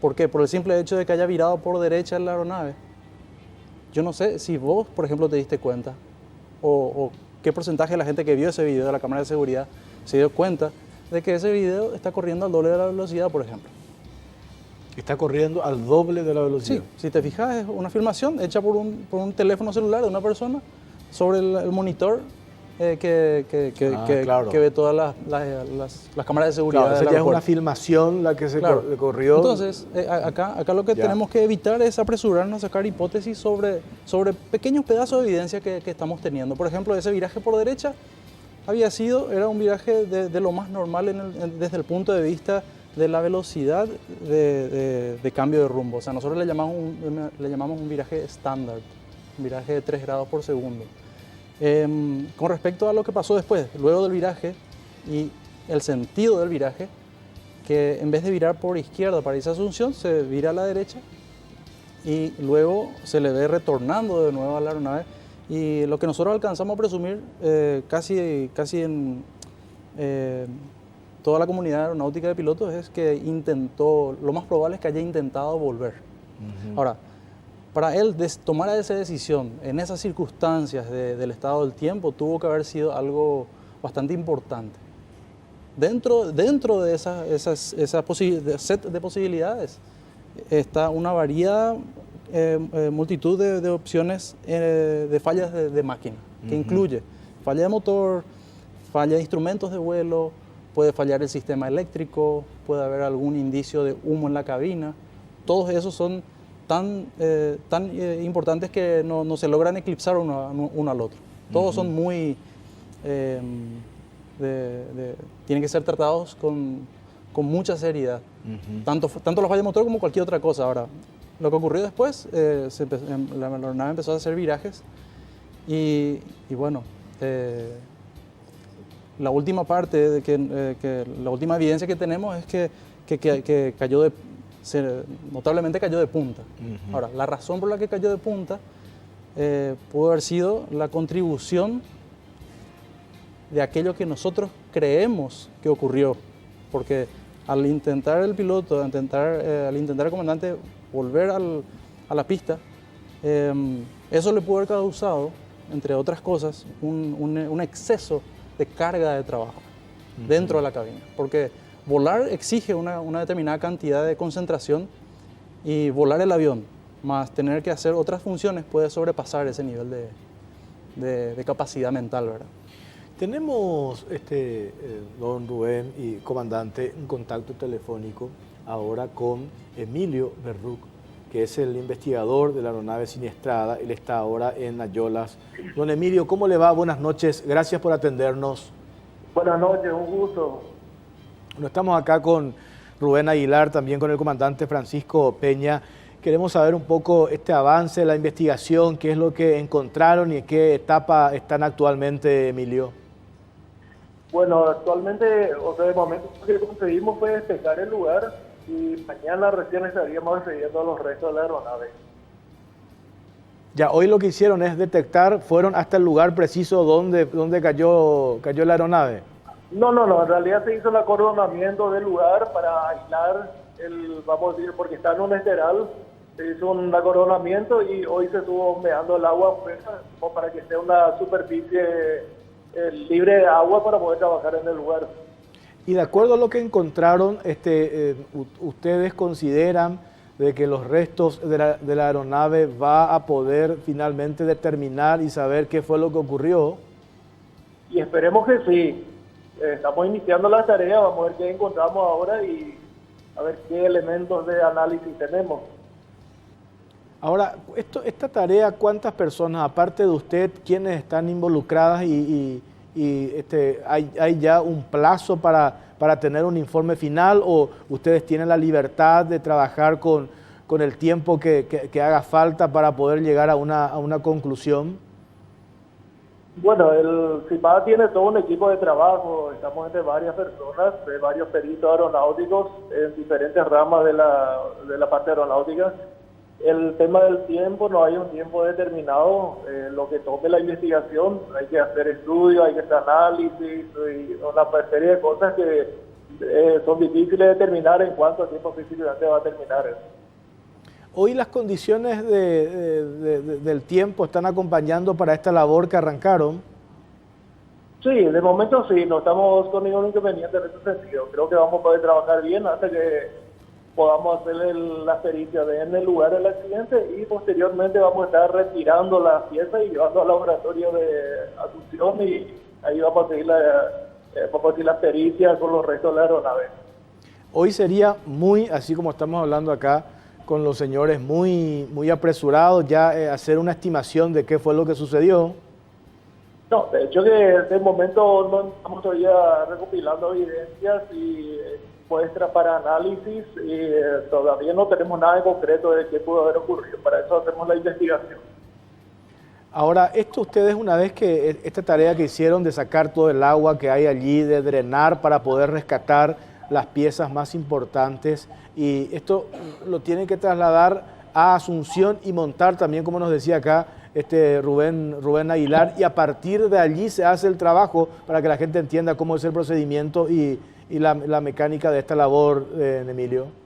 ¿Por qué? Por el simple hecho de que haya virado por derecha la aeronave. Yo no sé si vos, por ejemplo, te diste cuenta, o qué porcentaje de la gente que vio ese video de la cámara de seguridad se dio cuenta de que ese video está corriendo al doble de la velocidad, por ejemplo. Está corriendo al doble de la velocidad. Sí, si te fijas, es una filmación hecha por un teléfono celular de una persona sobre el monitor que ve todas las cámaras de seguridad. Claro, esa ya es una filmación la que se corrió. Entonces, acá lo que tenemos que evitar es apresurarnos a sacar hipótesis sobre pequeños pedazos de evidencia que estamos teniendo. Por ejemplo, ese viraje por derecha era un viraje de lo más normal desde el punto de vista de la velocidad de cambio de rumbo. O sea, nosotros le llamamos un viraje estándar, un viraje de 3 grados por segundo. Con respecto a lo que pasó después, luego del viraje y el sentido del viraje, que en vez de virar por izquierda para irse a Asunción, se vira a la derecha y luego se le ve retornando de nuevo a la aeronave. Y lo que nosotros alcanzamos a presumir casi en toda la comunidad aeronáutica de pilotos es que intentó, lo más probable es que haya intentado volver. Ahora, para él tomar esa decisión en esas circunstancias del estado del tiempo tuvo que haber sido algo bastante importante. Dentro de set de posibilidades está una variada multitud de opciones de fallas de máquina, que incluye falla de motor, falla de instrumentos de vuelo, puede fallar el sistema eléctrico, puede haber algún indicio de humo en la cabina. Todos esos son tan importantes que no se logran eclipsar uno al otro. Todos son muy... tienen que ser tratados con mucha seriedad. Tanto la falla de motor como cualquier otra cosa. Ahora, lo que ocurrió después, la aeronave empezó a hacer virajes y bueno, la última parte, la última evidencia que tenemos es que cayó notablemente cayó de punta. Ahora, la razón por la que cayó de punta pudo haber sido la contribución de aquello que nosotros creemos que ocurrió, porque al intentar el piloto, al intentar el comandante volver a la pista, eso le pudo haber causado, entre otras cosas, un exceso de carga de trabajo dentro de la cabina, porque volar exige una determinada cantidad de concentración y volar el avión, más tener que hacer otras funciones, puede sobrepasar ese nivel de capacidad mental, ¿verdad? Tenemos, don Rubén y comandante, un contacto telefónico ahora con Emilio Berruc, que es el investigador de la aeronave siniestrada. Él está ahora en Ayolas. Don Emilio, ¿cómo le va? Buenas noches, gracias por atendernos. Buenas noches, un gusto. Bueno, estamos acá con Rubén Aguilar, también con el comandante Francisco Peña. Queremos saber un poco este avance de la investigación, qué es lo que encontraron y en qué etapa están actualmente, Emilio. Bueno, actualmente, de momento lo que conseguimos fue despejar el lugar y mañana recién estaríamos recibiendo los restos de la aeronave. Ya, hoy lo que hicieron es detectar, fueron hasta el lugar preciso donde cayó la aeronave. No, en realidad se hizo el acordonamiento del lugar para aislar vamos a decir, porque está en un esteral, se hizo un acordonamiento y hoy se estuvo bombeando el agua como para que sea una superficie libre de agua para poder trabajar en el lugar. Y de acuerdo a lo que encontraron, ¿ustedes consideran de que los restos de la aeronave va a poder finalmente determinar y saber qué fue lo que ocurrió? Y esperemos que sí. Estamos iniciando la tarea, vamos a ver qué encontramos ahora y a ver qué elementos de análisis tenemos. Ahora, esta tarea, ¿cuántas personas, aparte de usted, quiénes están involucradas y hay ya un plazo para tener un informe final o ustedes tienen la libertad de trabajar con el tiempo que haga falta para poder llegar a una conclusión? Bueno, el CIPAD tiene todo un equipo de trabajo, estamos entre varias personas, de varios peritos aeronáuticos en diferentes ramas de la parte aeronáutica. El tema del tiempo, no hay un tiempo determinado, lo que tome la investigación, hay que hacer estudios, hay que hacer análisis y una serie de cosas que son difíciles de determinar en cuánto tiempo físicamente va a terminar eso. Hoy las condiciones del tiempo están acompañando para esta labor que arrancaron. Sí, de momento sí, no estamos con ningún inconveniente en ese sentido. Creo que vamos a poder trabajar bien hasta que podamos hacer la pericia en el lugar del accidente y posteriormente vamos a estar retirando las piezas y llevando al laboratorio de Asunción y ahí vamos a seguir la pericia con los restos de la aeronave. Hoy sería muy, así como estamos hablando acá con los señores, muy apresurado ya hacer una estimación de qué fue lo que sucedió. No, de hecho que de momento no estamos todavía recopilando evidencias y muestras para análisis y todavía no tenemos nada en concreto de qué pudo haber ocurrido. Para eso hacemos la investigación. Ahora, esto ustedes una vez que esta tarea que hicieron de sacar todo el agua que hay allí, de drenar para poder rescatar las piezas más importantes, y esto lo tienen que trasladar a Asunción y montar también, como nos decía acá Rubén Aguilar, y a partir de allí se hace el trabajo para que la gente entienda cómo es el procedimiento y la mecánica de esta labor, Emilio.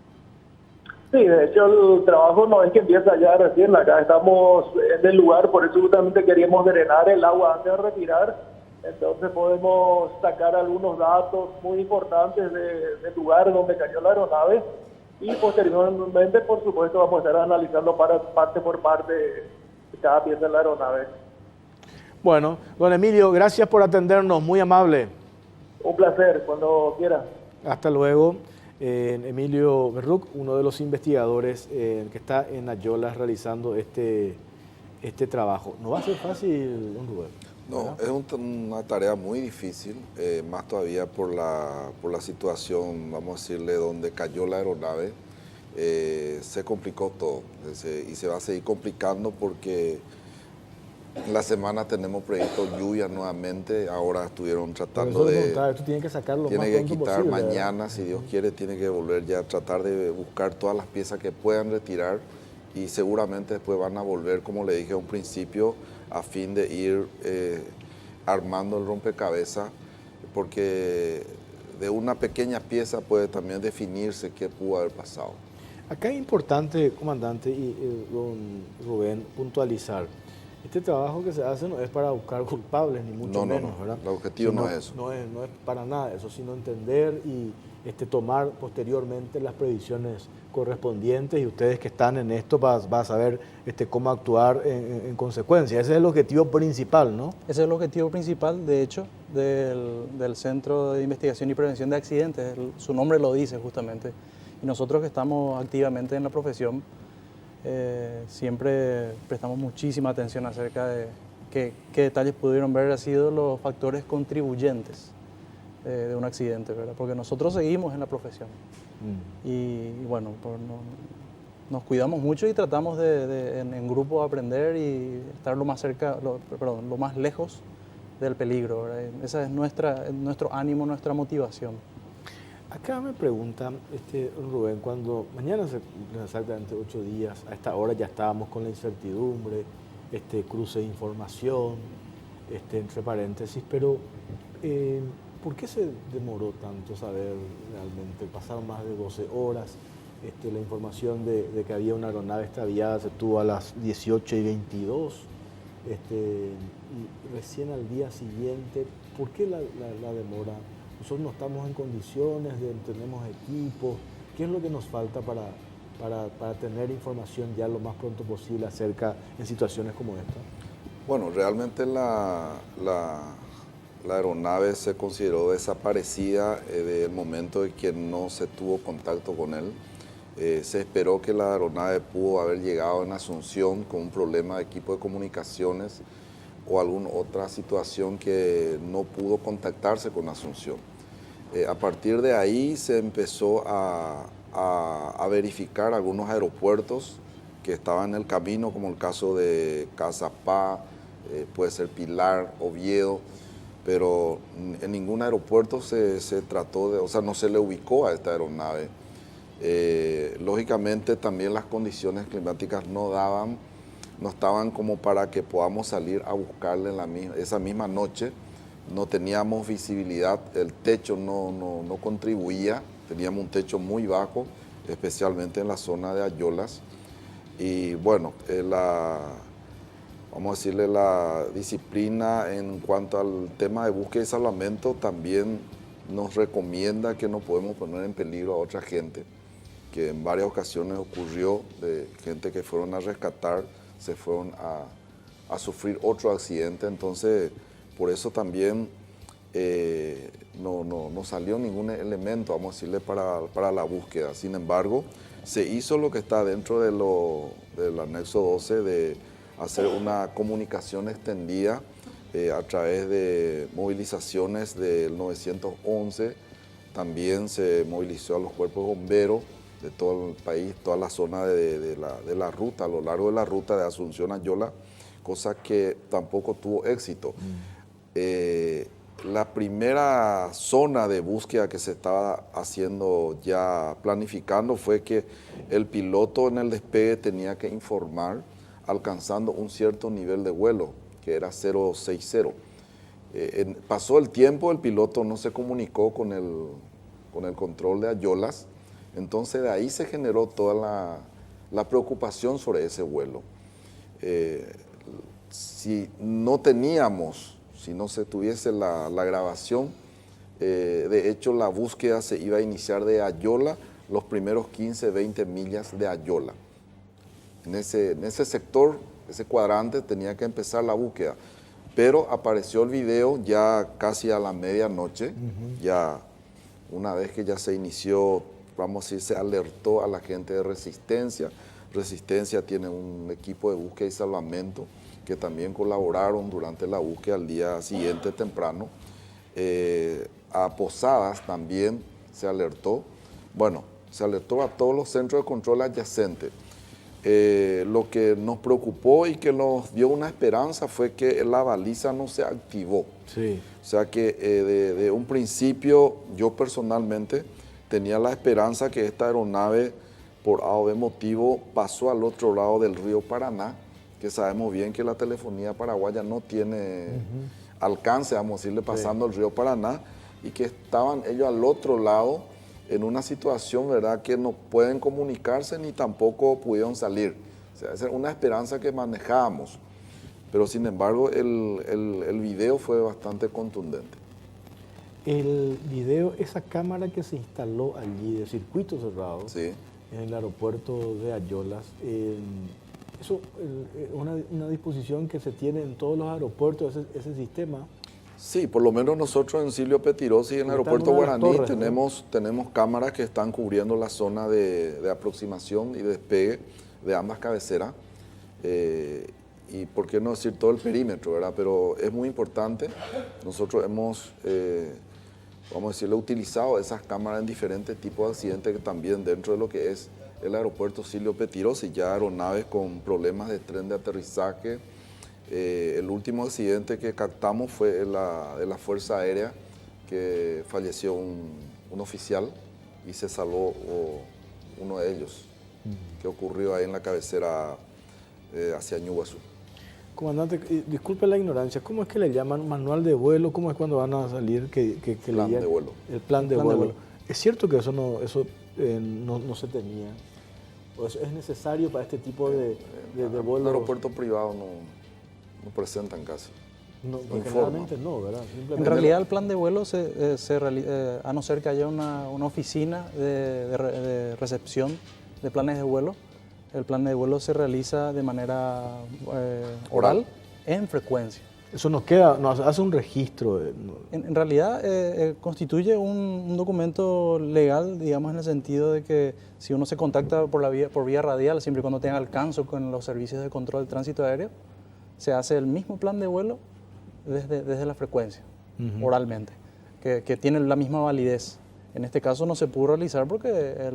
Sí, de hecho el trabajo no es que empieza ya recién, acá estamos en el lugar, por eso justamente queríamos drenar el agua antes de retirar, entonces podemos sacar algunos datos muy importantes del lugar donde cayó la aeronave y posteriormente, por supuesto, vamos a estar analizando parte por parte cada pieza de la aeronave. Bueno, don Emilio, gracias por atendernos, muy amable. Un placer, cuando quiera. Hasta luego. Emilio Berruc, uno de los investigadores que está en Ayolas realizando este trabajo. No va a ser fácil, don Rubén. No, es una tarea muy difícil, más todavía por la situación, vamos a decirle, donde cayó la aeronave. Se complicó todo y se va a seguir complicando porque en la semana tenemos proyectos lluvias nuevamente. Ahora estuvieron tratando de... Esto tiene que sacarlo tiene más que pronto quitar posible, mañana, si Dios quiere, tiene que volver ya a tratar de buscar todas las piezas que puedan retirar y seguramente después van a volver, como le dije a un principio, a fin de ir armando el rompecabezas, porque de una pequeña pieza puede también definirse qué pudo haber pasado. Acá es importante, comandante y don Rubén, puntualizar. Este trabajo que se hace no es para buscar culpables, ni mucho menos, ¿verdad? El objetivo no es eso. No es para nada eso, sino entender y tomar posteriormente las previsiones correspondientes, y ustedes que están en esto van a saber cómo actuar en consecuencia. Ese es el objetivo principal, ¿no? Ese es el objetivo principal, de hecho, del Centro de Investigación y Prevención de Accidentes. Su nombre lo dice justamente. Y nosotros que estamos activamente en la profesión, siempre prestamos muchísima atención acerca de qué detalles pudieron haber sido los factores contribuyentes de un accidente, ¿verdad? Porque nosotros seguimos en la profesión. Y bueno, nos cuidamos mucho y tratamos en grupo aprender y estar lo más más lejos del peligro, ¿verdad? Esa es nuestro ánimo, nuestra motivación. Acá me preguntan, Rubén, cuando mañana se cumplen exactamente 8 días, a esta hora ya estábamos con la incertidumbre, cruce de información, entre paréntesis, pero ¿por qué se demoró tanto saber realmente? Pasaron más de 12 horas, la información de que había una aeronave extraviada se tuvo a las 18:22, y recién al día siguiente, ¿por qué la demora? Nosotros no estamos en condiciones, tenemos equipos. ¿Qué es lo que nos falta para tener información ya lo más pronto posible acerca en situaciones como esta? Bueno, realmente la aeronave se consideró desaparecida desde el momento en que no se tuvo contacto con él. Se esperó que la aeronave pudo haber llegado en Asunción con un problema de equipo de comunicaciones o alguna otra situación que no pudo contactarse con Asunción. A partir de ahí se empezó a verificar algunos aeropuertos que estaban en el camino, como el caso de Cazapá, puede ser Pilar, Oviedo, pero en ningún aeropuerto se trató de, o sea, no se le ubicó a esta aeronave. Lógicamente también las condiciones climáticas no estaban como para que podamos salir a buscarle esa misma noche. No teníamos visibilidad, el techo no contribuía, teníamos un techo muy bajo, especialmente en la zona de Ayolas. Y bueno, vamos a decirle, la disciplina en cuanto al tema de búsqueda y salvamento también nos recomienda que no podemos poner en peligro a otra gente, que en varias ocasiones ocurrió de gente que fueron a rescatar, se fueron a sufrir otro accidente. Entonces, por eso también no salió ningún elemento, vamos a decirle, para la búsqueda. Sin embargo, se hizo lo que está dentro del anexo 12 de hacer una comunicación extendida a través de movilizaciones del 911. También se movilizó a los cuerpos bomberos de todo el país, toda la zona de la ruta, a lo largo de la ruta de Asunción a Ayola, cosa que tampoco tuvo éxito. La primera zona de búsqueda que se estaba haciendo ya planificando fue que el piloto en el despegue tenía que informar alcanzando un cierto nivel de vuelo, que era 060. Pasó el tiempo, el piloto no se comunicó con el control de Ayolas, entonces de ahí se generó toda la preocupación sobre ese vuelo. Si no se tuviese la grabación, de hecho la búsqueda se iba a iniciar de Ayola, los primeros 15, 20 millas de Ayola. En ese sector, ese cuadrante, tenía que empezar la búsqueda. Pero apareció el video ya casi a la medianoche, ya una vez que ya se inició, vamos a decir, se alertó a la gente de Resistencia. Resistencia tiene un equipo de búsqueda y salvamento que también colaboraron durante la búsqueda al día siguiente temprano. A Posadas también se alertó. Bueno, se alertó a todos los centros de control adyacentes. Lo que nos preocupó y que nos dio una esperanza fue que la baliza no se activó. Sí. O sea que de un principio yo personalmente tenía la esperanza que esta aeronave por A o B motivo pasó al otro lado del río Paraná, que sabemos bien que la telefonía paraguaya no tiene alcance, vamos a decirle, pasando el río Paraná, y que estaban ellos al otro lado en una situación, ¿verdad?, que no pueden comunicarse ni tampoco pudieron salir. O sea, esa era una esperanza que manejábamos, pero sin embargo el video fue bastante contundente. El video, esa cámara que se instaló allí de circuito cerrado, Sí. en el aeropuerto de Ayolas, eso es una disposición que se tiene en todos los aeropuertos, ese sistema. Sí, por lo menos nosotros en Silvio Petirosi, en el aeropuerto Guaraní, tenemos cámaras que están cubriendo la zona de aproximación y de despegue de ambas cabeceras. Y por qué no decir todo el perímetro, ¿verdad? Pero es muy importante. Nosotros hemos, vamos a decirlo, utilizado esas cámaras en diferentes tipos de accidentes, que también dentro de lo que es el aeropuerto Silvio Petirosi, ya aeronaves con problemas de tren de aterrizaje. El último accidente que captamos fue de la Fuerza Aérea, que falleció un oficial y se salvó uno de ellos, que ocurrió ahí en la cabecera hacia Ñuguazú. Comandante, disculpe la ignorancia, ¿cómo es que le llaman manual de vuelo? ¿Cómo es cuando van a salir? Plan de vuelo. El plan de vuelo. ¿Es cierto que eso no se tenía? ¿O eso es necesario para este tipo de vuelos? En aeropuertos privados no presentan casi. No, generalmente no, ¿verdad? En realidad el plan de vuelo a no ser que haya una oficina de recepción de planes de vuelo, el plan de vuelo se realiza de manera oral en frecuencia. Eso nos hace un registro. En realidad constituye un documento legal, digamos, en el sentido de que si uno se contacta por vía radial, siempre y cuando tenga alcance con los servicios de control del tránsito aéreo, se hace el mismo plan de vuelo desde la frecuencia, oralmente, que tiene la misma validez. En este caso no se pudo realizar porque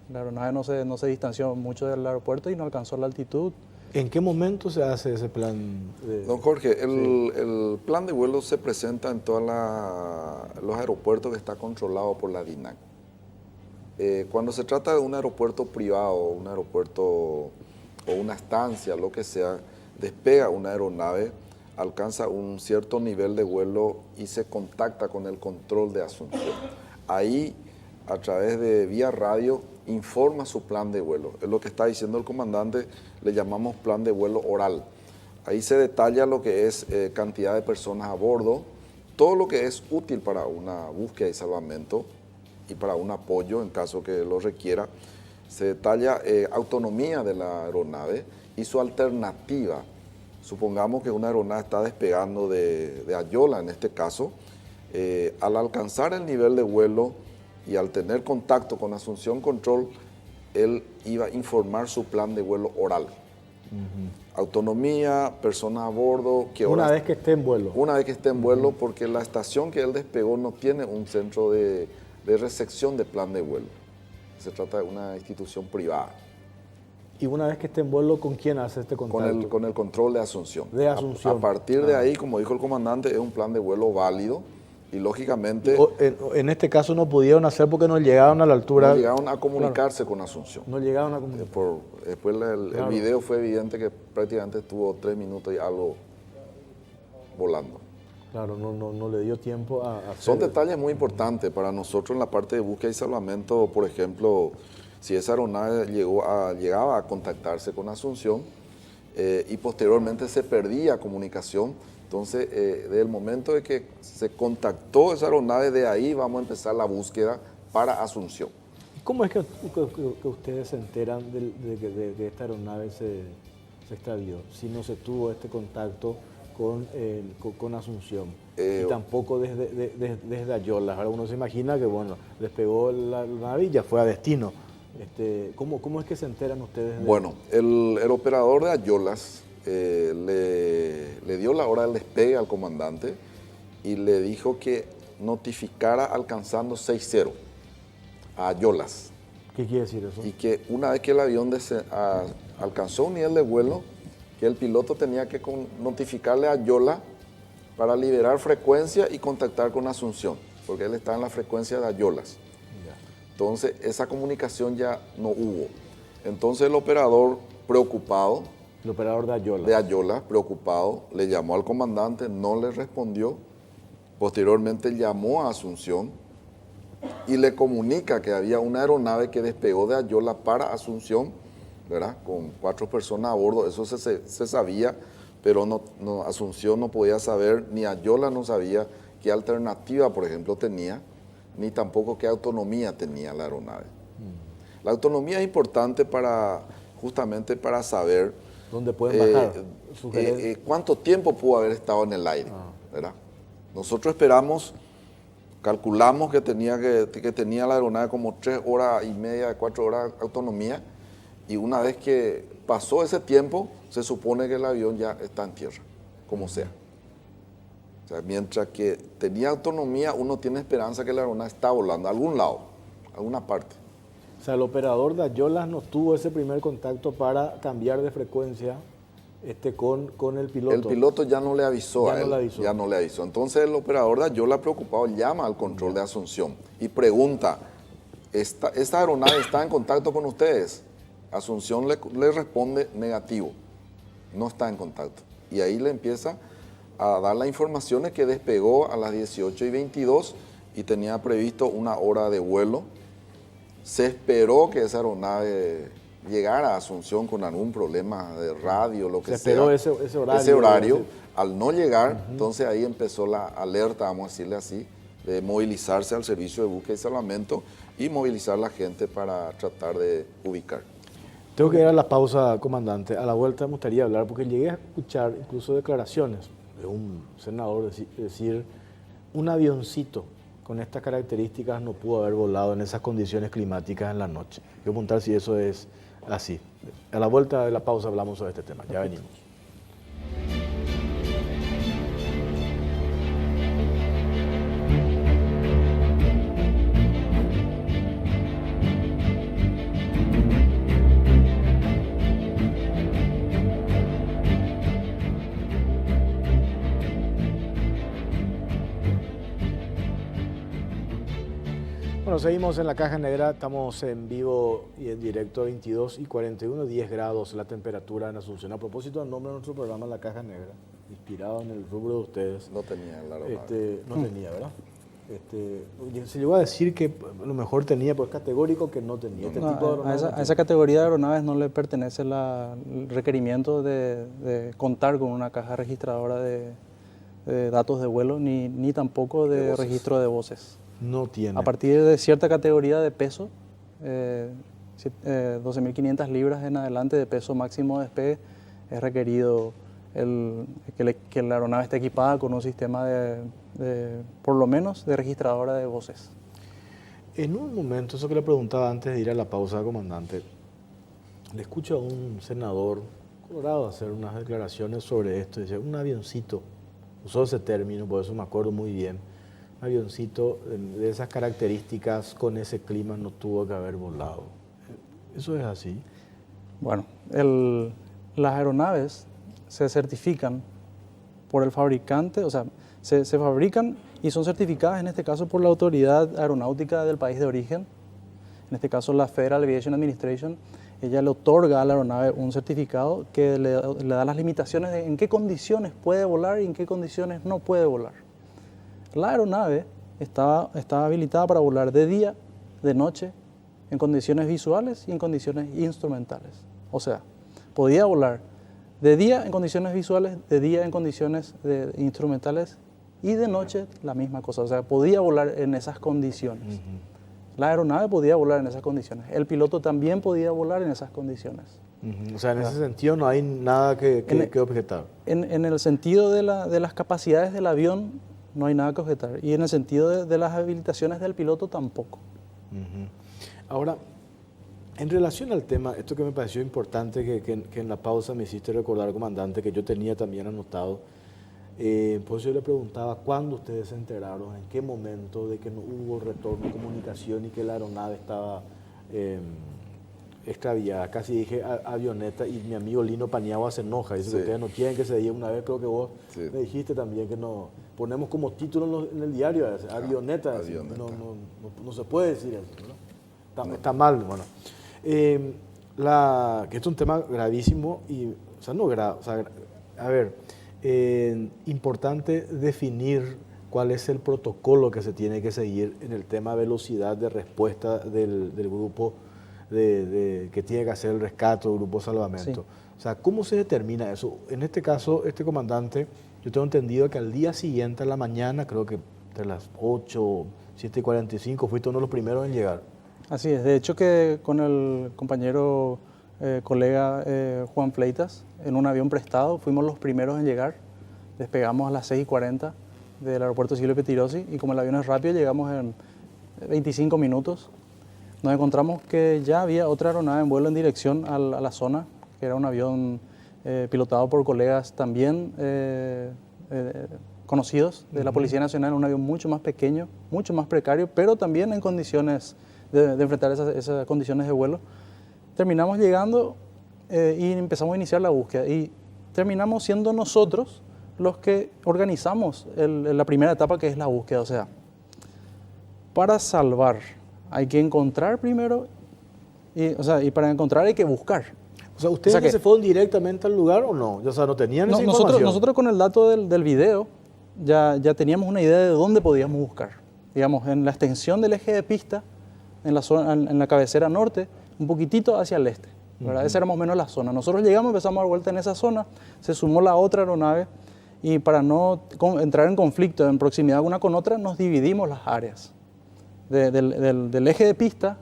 la aeronave no se distanció mucho del aeropuerto y no alcanzó la altitud. ¿En qué momento se hace ese plan? Don Jorge, el plan de vuelo se presenta en todos los aeropuertos que está controlado por la DINAC. Cuando se trata de un aeropuerto privado, un aeropuerto o una estancia, lo que sea, despega una aeronave, alcanza un cierto nivel de vuelo y se contacta con el control de Asunción. Ahí, a través de vía radio, informa su plan de vuelo. Es lo que está diciendo el comandante, le llamamos plan de vuelo oral. Ahí se detalla lo que es cantidad de personas a bordo, todo lo que es útil para una búsqueda y salvamento y para un apoyo en caso que lo requiera. Se detalla autonomía de la aeronave y su alternativa. Supongamos que una aeronave está despegando de Ayola, en este caso, al alcanzar el nivel de vuelo y al tener contacto con Asunción Control, él iba a informar su plan de vuelo oral. Autonomía, personas a bordo. Una vez que esté en vuelo. Una vez que esté en vuelo, porque la estación que él despegó no tiene un centro de recepción de plan de vuelo. Se trata de una institución privada. Y una vez que esté en vuelo, ¿con quién hace este contacto? Con el control de Asunción. De Asunción. A partir de ahí, como dijo el comandante, es un plan de vuelo válido y lógicamente En este caso no pudieron hacer porque no llegaron a la altura. no llegaron a comunicarse con Asunción. No llegaron a comunicarse. Después el video fue evidente que prácticamente estuvo 3 minutos y algo volando. Claro, no le dio tiempo a hacer. Son detalles muy importantes para nosotros en la parte de búsqueda y salvamento. Por ejemplo, si esa aeronave llegaba a contactarse con Asunción y posteriormente se perdía comunicación, entonces desde el momento de que se contactó esa aeronave, de ahí vamos a empezar la búsqueda para Asunción. ¿Cómo es que ustedes se enteran de que esta aeronave se extravió? Si no se tuvo este contacto con Asunción y tampoco desde Ayolas. Ahora uno se imagina que, bueno, despegó la nave y ya fue a destino. ¿Cómo es que se enteran ustedes? Bueno, el operador de Ayolas le dio la hora del despegue al comandante y le dijo que notificara alcanzando 6-0 a Ayolas. ¿Qué quiere decir eso? Y que una vez que el avión alcanzó un nivel de vuelo, que el piloto tenía que notificarle a Ayola para liberar frecuencia y contactar con Asunción, porque él está en la frecuencia de Ayolas. Entonces, esa comunicación ya no hubo. Entonces, el operador preocupado, el operador de Ayolas, preocupado, le llamó al comandante, no le respondió. Posteriormente, llamó a Asunción y le comunica que había una aeronave que despegó de Ayolas para Asunción, ¿verdad? Con 4 personas a bordo. Eso se sabía, pero Asunción no podía saber, ni Ayolas no sabía qué alternativa, por ejemplo, tenía, ni tampoco qué autonomía tenía la aeronave. La autonomía es importante justamente para saber dónde pueden bajar, cuánto tiempo pudo haber estado en el aire, ¿verdad? Nosotros calculamos que tenía la aeronave como 3 horas y media, 4 horas de autonomía, y una vez que pasó ese tiempo, se supone que el avión ya está en tierra, como sea. O sea, mientras que tenía autonomía, uno tiene esperanza que la aeronave está volando a algún lado, a alguna parte. O sea, el operador de Ayolas no tuvo ese primer contacto para cambiar de frecuencia con el piloto. El piloto ya no le avisó a él, ya no le avisó. Entonces el operador de Ayolas, preocupado, llama al control de Asunción y pregunta, ¿esta aeronave está en contacto con ustedes? Asunción le responde negativo, no está en contacto. Y ahí le empieza a dar las informaciones que despegó a las 18:22 y tenía previsto 1 hora de vuelo. Se esperó que esa aeronave llegara a Asunción con algún problema de radio, lo que sea. Se esperó ese horario. Al no llegar, entonces ahí empezó la alerta, vamos a decirle así, de movilizarse al servicio de búsqueda y salvamento y movilizar a la gente para tratar de ubicar. Tengo que ir a la pausa, comandante. A la vuelta me gustaría hablar, porque llegué a escuchar incluso declaraciones de un senador decir, un avioncito con estas características no pudo haber volado en esas condiciones climáticas en la noche. Quiero preguntar si eso es así. A la vuelta de la pausa hablamos sobre este tema. Ya venimos. Bueno, seguimos en la Caja Negra, estamos en vivo y en directo, 22:41, 10 grados la temperatura en Asunción. A propósito del nombre de nuestro programa, La Caja Negra, inspirado en el rubro de ustedes. No tenía la aeronave. No tenía, ¿verdad? Se llegó a decir que a lo mejor tenía, pero es categórico que no tenía. A esa categoría de aeronaves no le pertenece el requerimiento de contar con una caja registradora de datos de vuelo, ni tampoco de registro de voces. No tiene. A partir de cierta categoría de peso, 12.500 libras en adelante de peso máximo de despegue, es requerido que la aeronave esté equipada con un sistema por lo menos, de registradora de voces. En un momento, eso que le preguntaba antes de ir a la pausa, comandante, le escucho a un senador colorado hacer unas declaraciones sobre esto. Dice, un avioncito, usó ese término, por eso me acuerdo muy bien. Un avioncito de esas características, con ese clima, no tuvo que haber volado. ¿Eso es así? Bueno, las aeronaves se certifican por el fabricante, o sea, se fabrican y son certificadas en este caso por la autoridad aeronáutica del país de origen, en este caso la Federal Aviation Administration. Ella le otorga a la aeronave un certificado que le da las limitaciones de en qué condiciones puede volar y en qué condiciones no puede volar. La aeronave estaba habilitada para volar de día, de noche, en condiciones visuales y en condiciones instrumentales. O sea, podía volar de día en condiciones visuales, de día en condiciones instrumentales y de noche la misma cosa. O sea, podía volar en esas condiciones. La aeronave podía volar en esas condiciones. El piloto también podía volar en esas condiciones. O sea, en ese sentido no hay nada que objetar. En el sentido de las capacidades del avión no hay nada que objetar. Y en el sentido de las habilitaciones del piloto tampoco. Ahora, en relación al tema, esto que me pareció importante, que en la pausa me hiciste recordar, comandante, que yo tenía también anotado, pues yo le preguntaba cuándo ustedes se enteraron, en qué momento de que no hubo retorno de comunicación y que la aeronave estaba extraviada. Casi dije avioneta, y mi amigo Lino Paniagua se enoja, dice que ustedes no quieren que se diga. Una vez creo que vos me dijiste también que no ponemos como título en el diario avioneta, no se puede decir eso, ¿no? Está mal, bueno. Que esto es un tema gravísimo y, o sea, no grave, o sea, a ver, importante definir cuál es el protocolo que se tiene que seguir en el tema velocidad de respuesta del grupo que tiene que hacer el rescate, el grupo de salvamento. Sí. O sea, ¿cómo se determina eso? En este caso, este comandante, yo tengo entendido que al día siguiente, a la mañana, creo que entre las 8, 7:45, fuiste uno de los primeros en llegar. Así es, de hecho que con el compañero colega Juan Fleitas, en un avión prestado, fuimos los primeros en llegar. Despegamos a las 6:40 del aeropuerto Silvio Pettirossi y como el avión es rápido, llegamos en 25 minutos. Nos encontramos que ya había otra aeronave en vuelo en dirección a la zona, que era un avión pilotado por colegas también conocidos de la Policía Nacional, un avión mucho más pequeño, mucho más precario, pero también en condiciones de enfrentar esas condiciones de vuelo. Terminamos llegando y empezamos a iniciar la búsqueda y terminamos siendo nosotros los que organizamos la primera etapa, que es la búsqueda. O sea, para salvar hay que encontrar primero y para encontrar hay que buscar. O sea, ¿ustedes se fueron directamente al lugar o no? O sea, ¿no tenían esa información? Nosotros con el dato del video ya teníamos una idea de dónde podíamos buscar. Digamos, en la extensión del eje de pista, en la cabecera norte, un poquitito hacia el este, ¿verdad? Esa era más o menos la zona. Nosotros llegamos, empezamos a dar vuelta en esa zona, se sumó la otra aeronave y para no entrar en conflicto en proximidad una con otra, nos dividimos las áreas. Del eje de pista,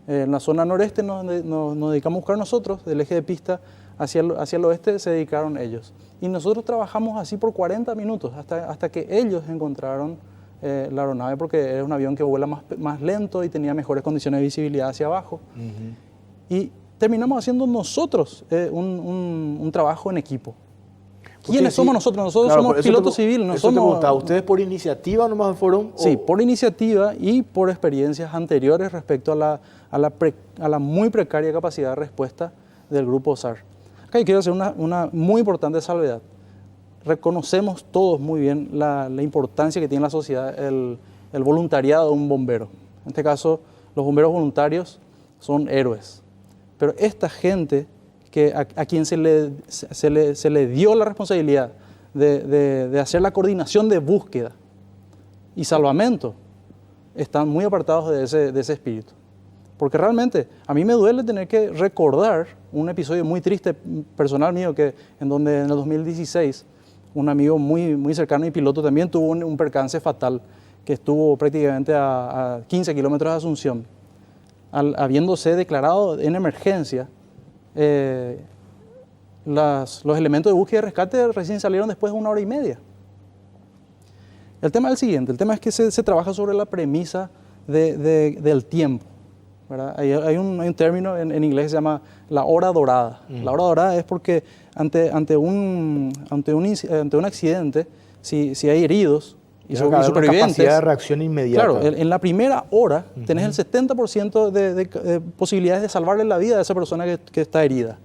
en la zona noreste nos dedicamos a buscar nosotros, del eje de pista hacia el oeste se dedicaron ellos. Y nosotros trabajamos así por 40 minutos hasta que ellos encontraron la aeronave, porque es un avión que vuela más lento y tenía mejores condiciones de visibilidad hacia abajo. Y terminamos haciendo nosotros un trabajo en equipo. ¿Quiénes somos nosotros? Nosotros somos pilotos civiles. No somos... ¿Ustedes por iniciativa nomás fueron? Sí, por iniciativa y por experiencias anteriores respecto a la muy precaria capacidad de respuesta del grupo SAR. Acá quiero hacer una muy importante salvedad. Reconocemos todos muy bien la importancia que tiene en la sociedad el voluntariado de un bombero. En este caso, los bomberos voluntarios son héroes. Pero esta gente a quien se le dio la responsabilidad de hacer la coordinación de búsqueda y salvamento, están muy apartados de ese espíritu. Porque realmente a mí me duele tener que recordar un episodio muy triste personal mío, en donde en el 2016 un amigo muy cercano y piloto también tuvo un percance fatal, que estuvo prácticamente a 15 kilómetros de Asunción. Habiéndose declarado en emergencia, los elementos de búsqueda y rescate recién salieron después de 1 hora y media. El tema es el siguiente, el tema es que se trabaja sobre la premisa del tiempo, ¿verdad? Hay un término en inglés que se llama la hora dorada. La hora dorada es porque ante un accidente, si hay heridos y supervivencias. Capacidad de reacción inmediata. Claro, en la primera hora tenés el 70% de posibilidades de salvarle la vida a esa persona que está herida.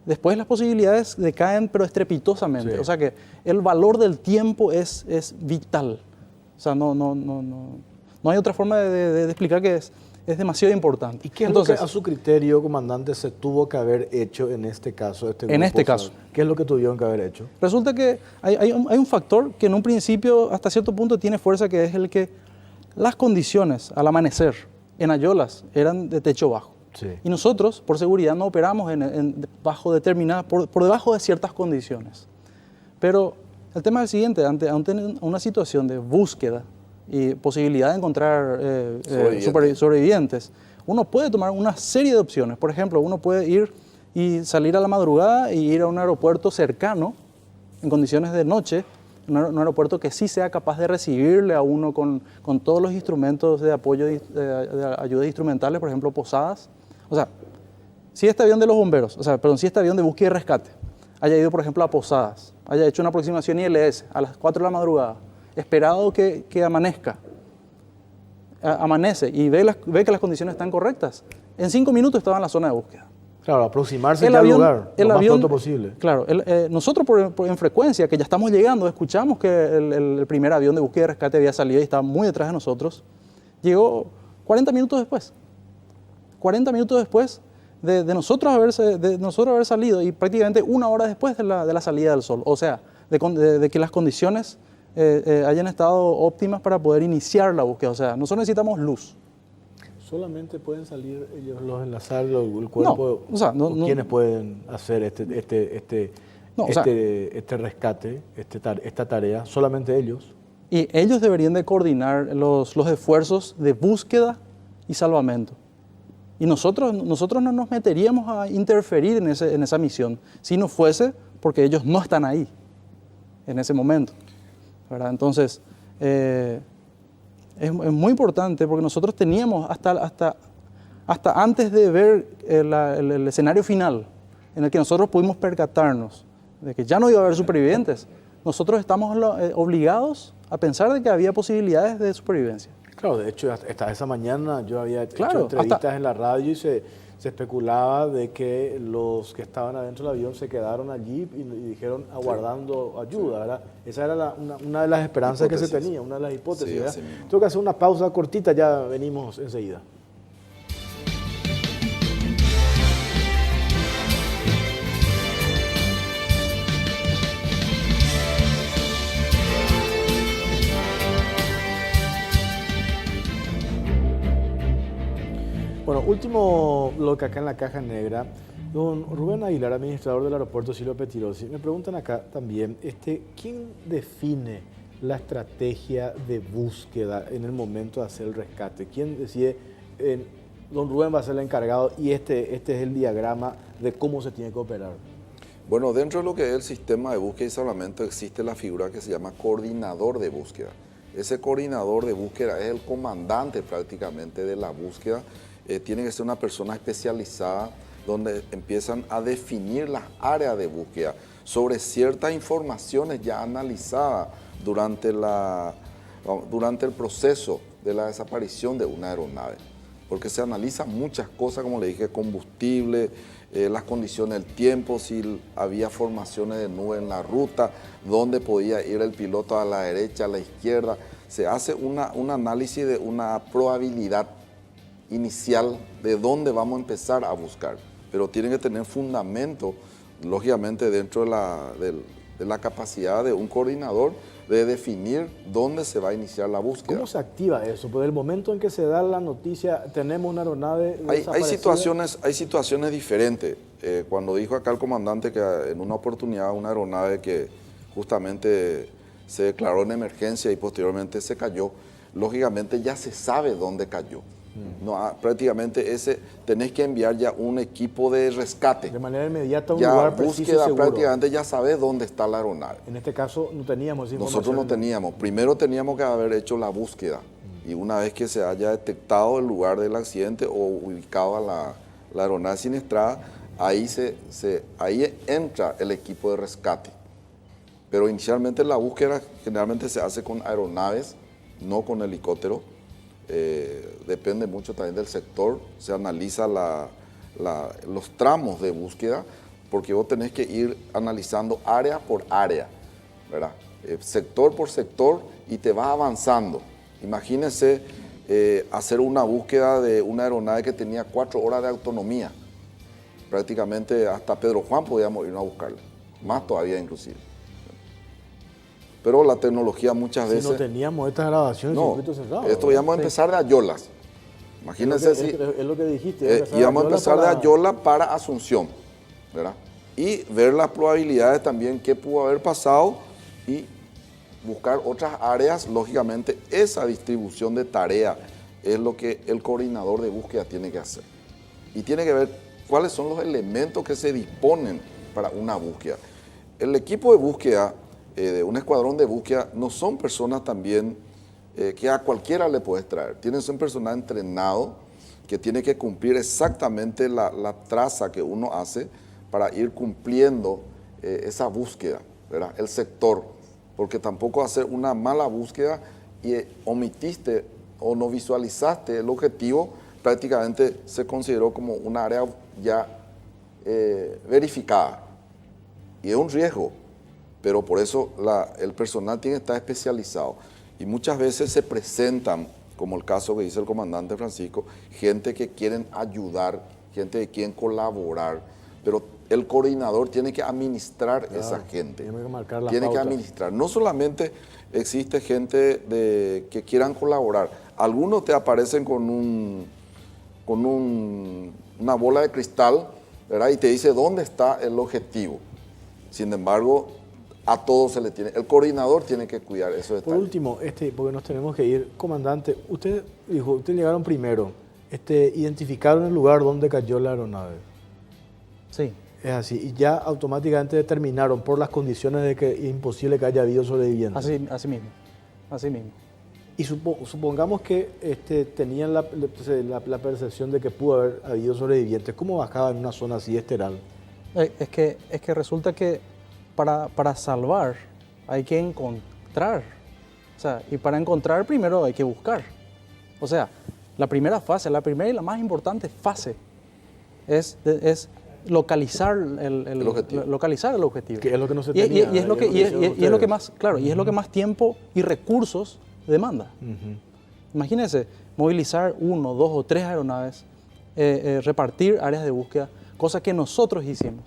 Después las posibilidades decaen, pero estrepitosamente. Sí. O sea que el valor del tiempo es vital. O sea, no hay otra forma de explicar que es demasiado importante. ¿Y qué es lo que a su criterio, comandante, se tuvo que haber hecho en este caso? En este caso. ¿Qué es lo que tuvieron que haber hecho? Resulta que hay un factor que en un principio hasta cierto punto tiene fuerza, que es el que las condiciones al amanecer en Ayolas eran de techo bajo. Sí. Y nosotros, por seguridad, no operamos bajo determinadas, por debajo de ciertas condiciones. Pero el tema es el siguiente: ante una situación de búsqueda y posibilidad de encontrar sobrevivientes, uno puede tomar una serie de opciones. Por ejemplo, uno puede ir y salir a la madrugada y ir a un aeropuerto cercano, en condiciones de noche, un aeropuerto que sí sea capaz de recibirle a uno con todos los instrumentos de apoyo, de ayudas instrumentales, por ejemplo, posadas. O sea, si este avión de los bomberos, si este avión de búsqueda y rescate haya ido, por ejemplo, a Posadas, haya hecho una aproximación ILS a las 4 de la madrugada, esperado que amanezca, amanece y ve que las condiciones están correctas, en 5 minutos estaba en la zona de búsqueda. Claro, aproximarse al lugar lo más pronto posible. Claro, nosotros en frecuencia, que ya estamos llegando, escuchamos que el primer avión de búsqueda y rescate había salido y estaba muy detrás de nosotros. Llegó 40 minutos después. 40 minutos después de nosotros haber salido, y prácticamente 1 hora después de la salida del sol. O sea, de que las condiciones hayan estado óptimas para poder iniciar la búsqueda. O sea, nosotros necesitamos luz. ¿Solamente pueden salir ellos, los enlazar el cuerpo? No, ¿Quiénes pueden hacer este rescate, esta tarea? ¿Solamente ellos? Y ellos deberían de coordinar los esfuerzos de búsqueda y salvamento. Y nosotros no nos meteríamos a interferir en esa misión si no fuese porque ellos no están ahí en ese momento, ¿verdad? Entonces, es muy importante, porque nosotros teníamos hasta antes de ver el escenario final, en el que nosotros pudimos percatarnos de que ya no iba a haber supervivientes, nosotros estamos obligados a pensar de que había posibilidades de supervivencia. Claro, de hecho, hasta esa mañana yo había hecho Claro, entrevistas en la radio y se especulaba de que los que estaban adentro del avión se quedaron allí y dijeron aguardando ayuda, ¿verdad? Esa era una de las esperanzas que se tenía, una de las hipótesis, Sí, ¿verdad? así mismo. Tengo que hacer una pausa cortita, ya venimos enseguida. Bueno, último bloque acá en la caja negra. Don Rubén Aguilar, administrador del aeropuerto Silvio Pettirossi, me preguntan acá también, ¿quién define la estrategia de búsqueda en el momento de hacer el rescate? ¿Quién decide? Don Rubén va a ser el encargado y este es el diagrama de cómo se tiene que operar. Bueno, dentro de lo que es el sistema de búsqueda y salvamento existe la figura que se llama coordinador de búsqueda. Ese coordinador de búsqueda es el comandante prácticamente de la búsqueda. Tiene que ser una persona especializada donde empiezan a definir las áreas de búsqueda sobre ciertas informaciones ya analizadas durante el proceso de la desaparición de una aeronave. Porque se analizan muchas cosas, como le dije, combustible, las condiciones del tiempo, si había formaciones de nube en la ruta, dónde podía ir el piloto a la derecha, a la izquierda. Se hace un análisis de una probabilidad inicial de dónde vamos a empezar a buscar, pero tiene que tener fundamento, lógicamente, dentro de la capacidad de un coordinador de definir dónde se va a iniciar la búsqueda. ¿Cómo se activa eso? Porque el momento en que se da la noticia, tenemos una aeronave hay situaciones diferentes. Cuando dijo acá el comandante que en una oportunidad una aeronave que justamente se declaró en emergencia y posteriormente se cayó, lógicamente ya se sabe dónde cayó. No, prácticamente tenés que enviar ya un equipo de rescate. De manera inmediata a un ya lugar preciso y búsqueda, seguro. prácticamente ya sabés dónde está la aeronave. En este caso no teníamos esa información. Nosotros no teníamos. Primero teníamos que haber hecho la búsqueda. Y una vez que se haya detectado el lugar del accidente o ubicado a la aeronave siniestrada, ahí entra el equipo de rescate. Pero inicialmente la búsqueda generalmente se hace con aeronaves, no con helicóptero. Depende mucho también del sector. Se analiza los tramos de búsqueda, porque vos tenés que ir analizando área por área, ¿verdad? Sector por sector, y te vas avanzando. Imagínense hacer una búsqueda de una aeronave que tenía 4 horas de autonomía. Prácticamente hasta Pedro Juan podíamos irnos a buscarla, más todavía inclusive. Pero la tecnología muchas veces... Si no teníamos estas grabaciones en No, circuito cerrado. esto íbamos a empezar de Ayolas. Imagínense si... Es lo que dijiste. íbamos a empezar de Ayola para Asunción, ¿verdad? Y ver las probabilidades también, qué pudo haber pasado, y buscar otras áreas. Lógicamente, esa distribución de tarea es lo que el coordinador de búsqueda tiene que hacer. Y tiene que ver cuáles son los elementos que se disponen para una búsqueda. El equipo de búsqueda, de un escuadrón de búsqueda, no son personas también que a cualquiera le puedes traer. Tienes un personal entrenado que tiene que cumplir exactamente la traza que uno hace para ir cumpliendo esa búsqueda, ¿verdad? El sector, porque tampoco hacer una mala búsqueda y omitiste o no visualizaste el objetivo, prácticamente se consideró como una área ya verificada. Y es un riesgo, pero por eso el personal tiene que estar especializado. Y muchas veces se presentan, como el caso que dice el comandante Francisco, gente que quieren ayudar, gente que quieren colaborar, pero el coordinador tiene que administrar esa gente. Tiene que marcar la Tiene que pauta. administrar. No solamente existe gente que quieran colaborar. Algunos te aparecen con una bola de cristal, ¿verdad? Y te dice dónde está el objetivo. Sin embargo, a todos se le tiene... El coordinador tiene que cuidar esos detalles. Por último, porque nos tenemos que ir, comandante, usted dijo, ustedes llegaron primero, identificaron el lugar donde cayó la aeronave. Sí. Es así, y ya automáticamente determinaron por las condiciones de que es imposible que haya habido sobrevivientes. Así mismo. Así mismo. Y supongamos que tenían la percepción de que pudo haber habido sobrevivientes. ¿Cómo bajaba en una zona así esteral? Es que resulta que para salvar hay que encontrar. O sea, y para encontrar primero hay que buscar. O sea, la primera fase, la primera y la más importante fase es localizar el objetivo. Localizar el objetivo. Que es lo que no se tenía. Y es lo que más, claro, y es lo que más tiempo y recursos demanda. Imagínense, movilizar 1, 2 o 3 aeronaves, repartir áreas de búsqueda, cosa que nosotros hicimos.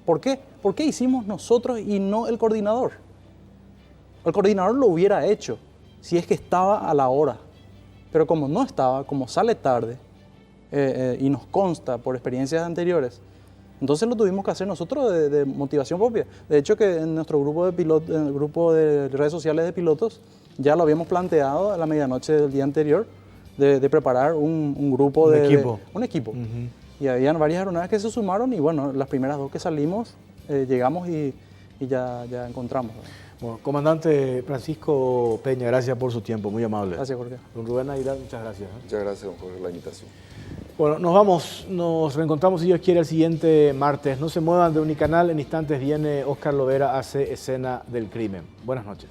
¿Por qué? ¿Por qué hicimos nosotros y no el coordinador? El coordinador lo hubiera hecho si es que estaba a la hora, pero como no estaba, como sale tarde, y nos consta por experiencias anteriores, entonces lo tuvimos que hacer nosotros de motivación propia. De hecho, que en nuestro grupo de pilotos, en el grupo de redes sociales de pilotos, ya lo habíamos planteado a la medianoche del día anterior, de preparar un grupo un equipo. Y habían varias aeronaves que se sumaron y bueno, las primeras 2 que salimos, llegamos y ya encontramos. Bueno, comandante Francisco Peña, gracias por su tiempo, muy amable. Gracias, Jorge. Don Rubén Aguilar, muchas gracias. Muchas gracias por la invitación. Bueno, nos vamos, nos reencontramos si Dios quiere el siguiente martes. No se muevan de Unicanal, en instantes viene Óscar Lovera, hace Escena del Crimen. Buenas noches.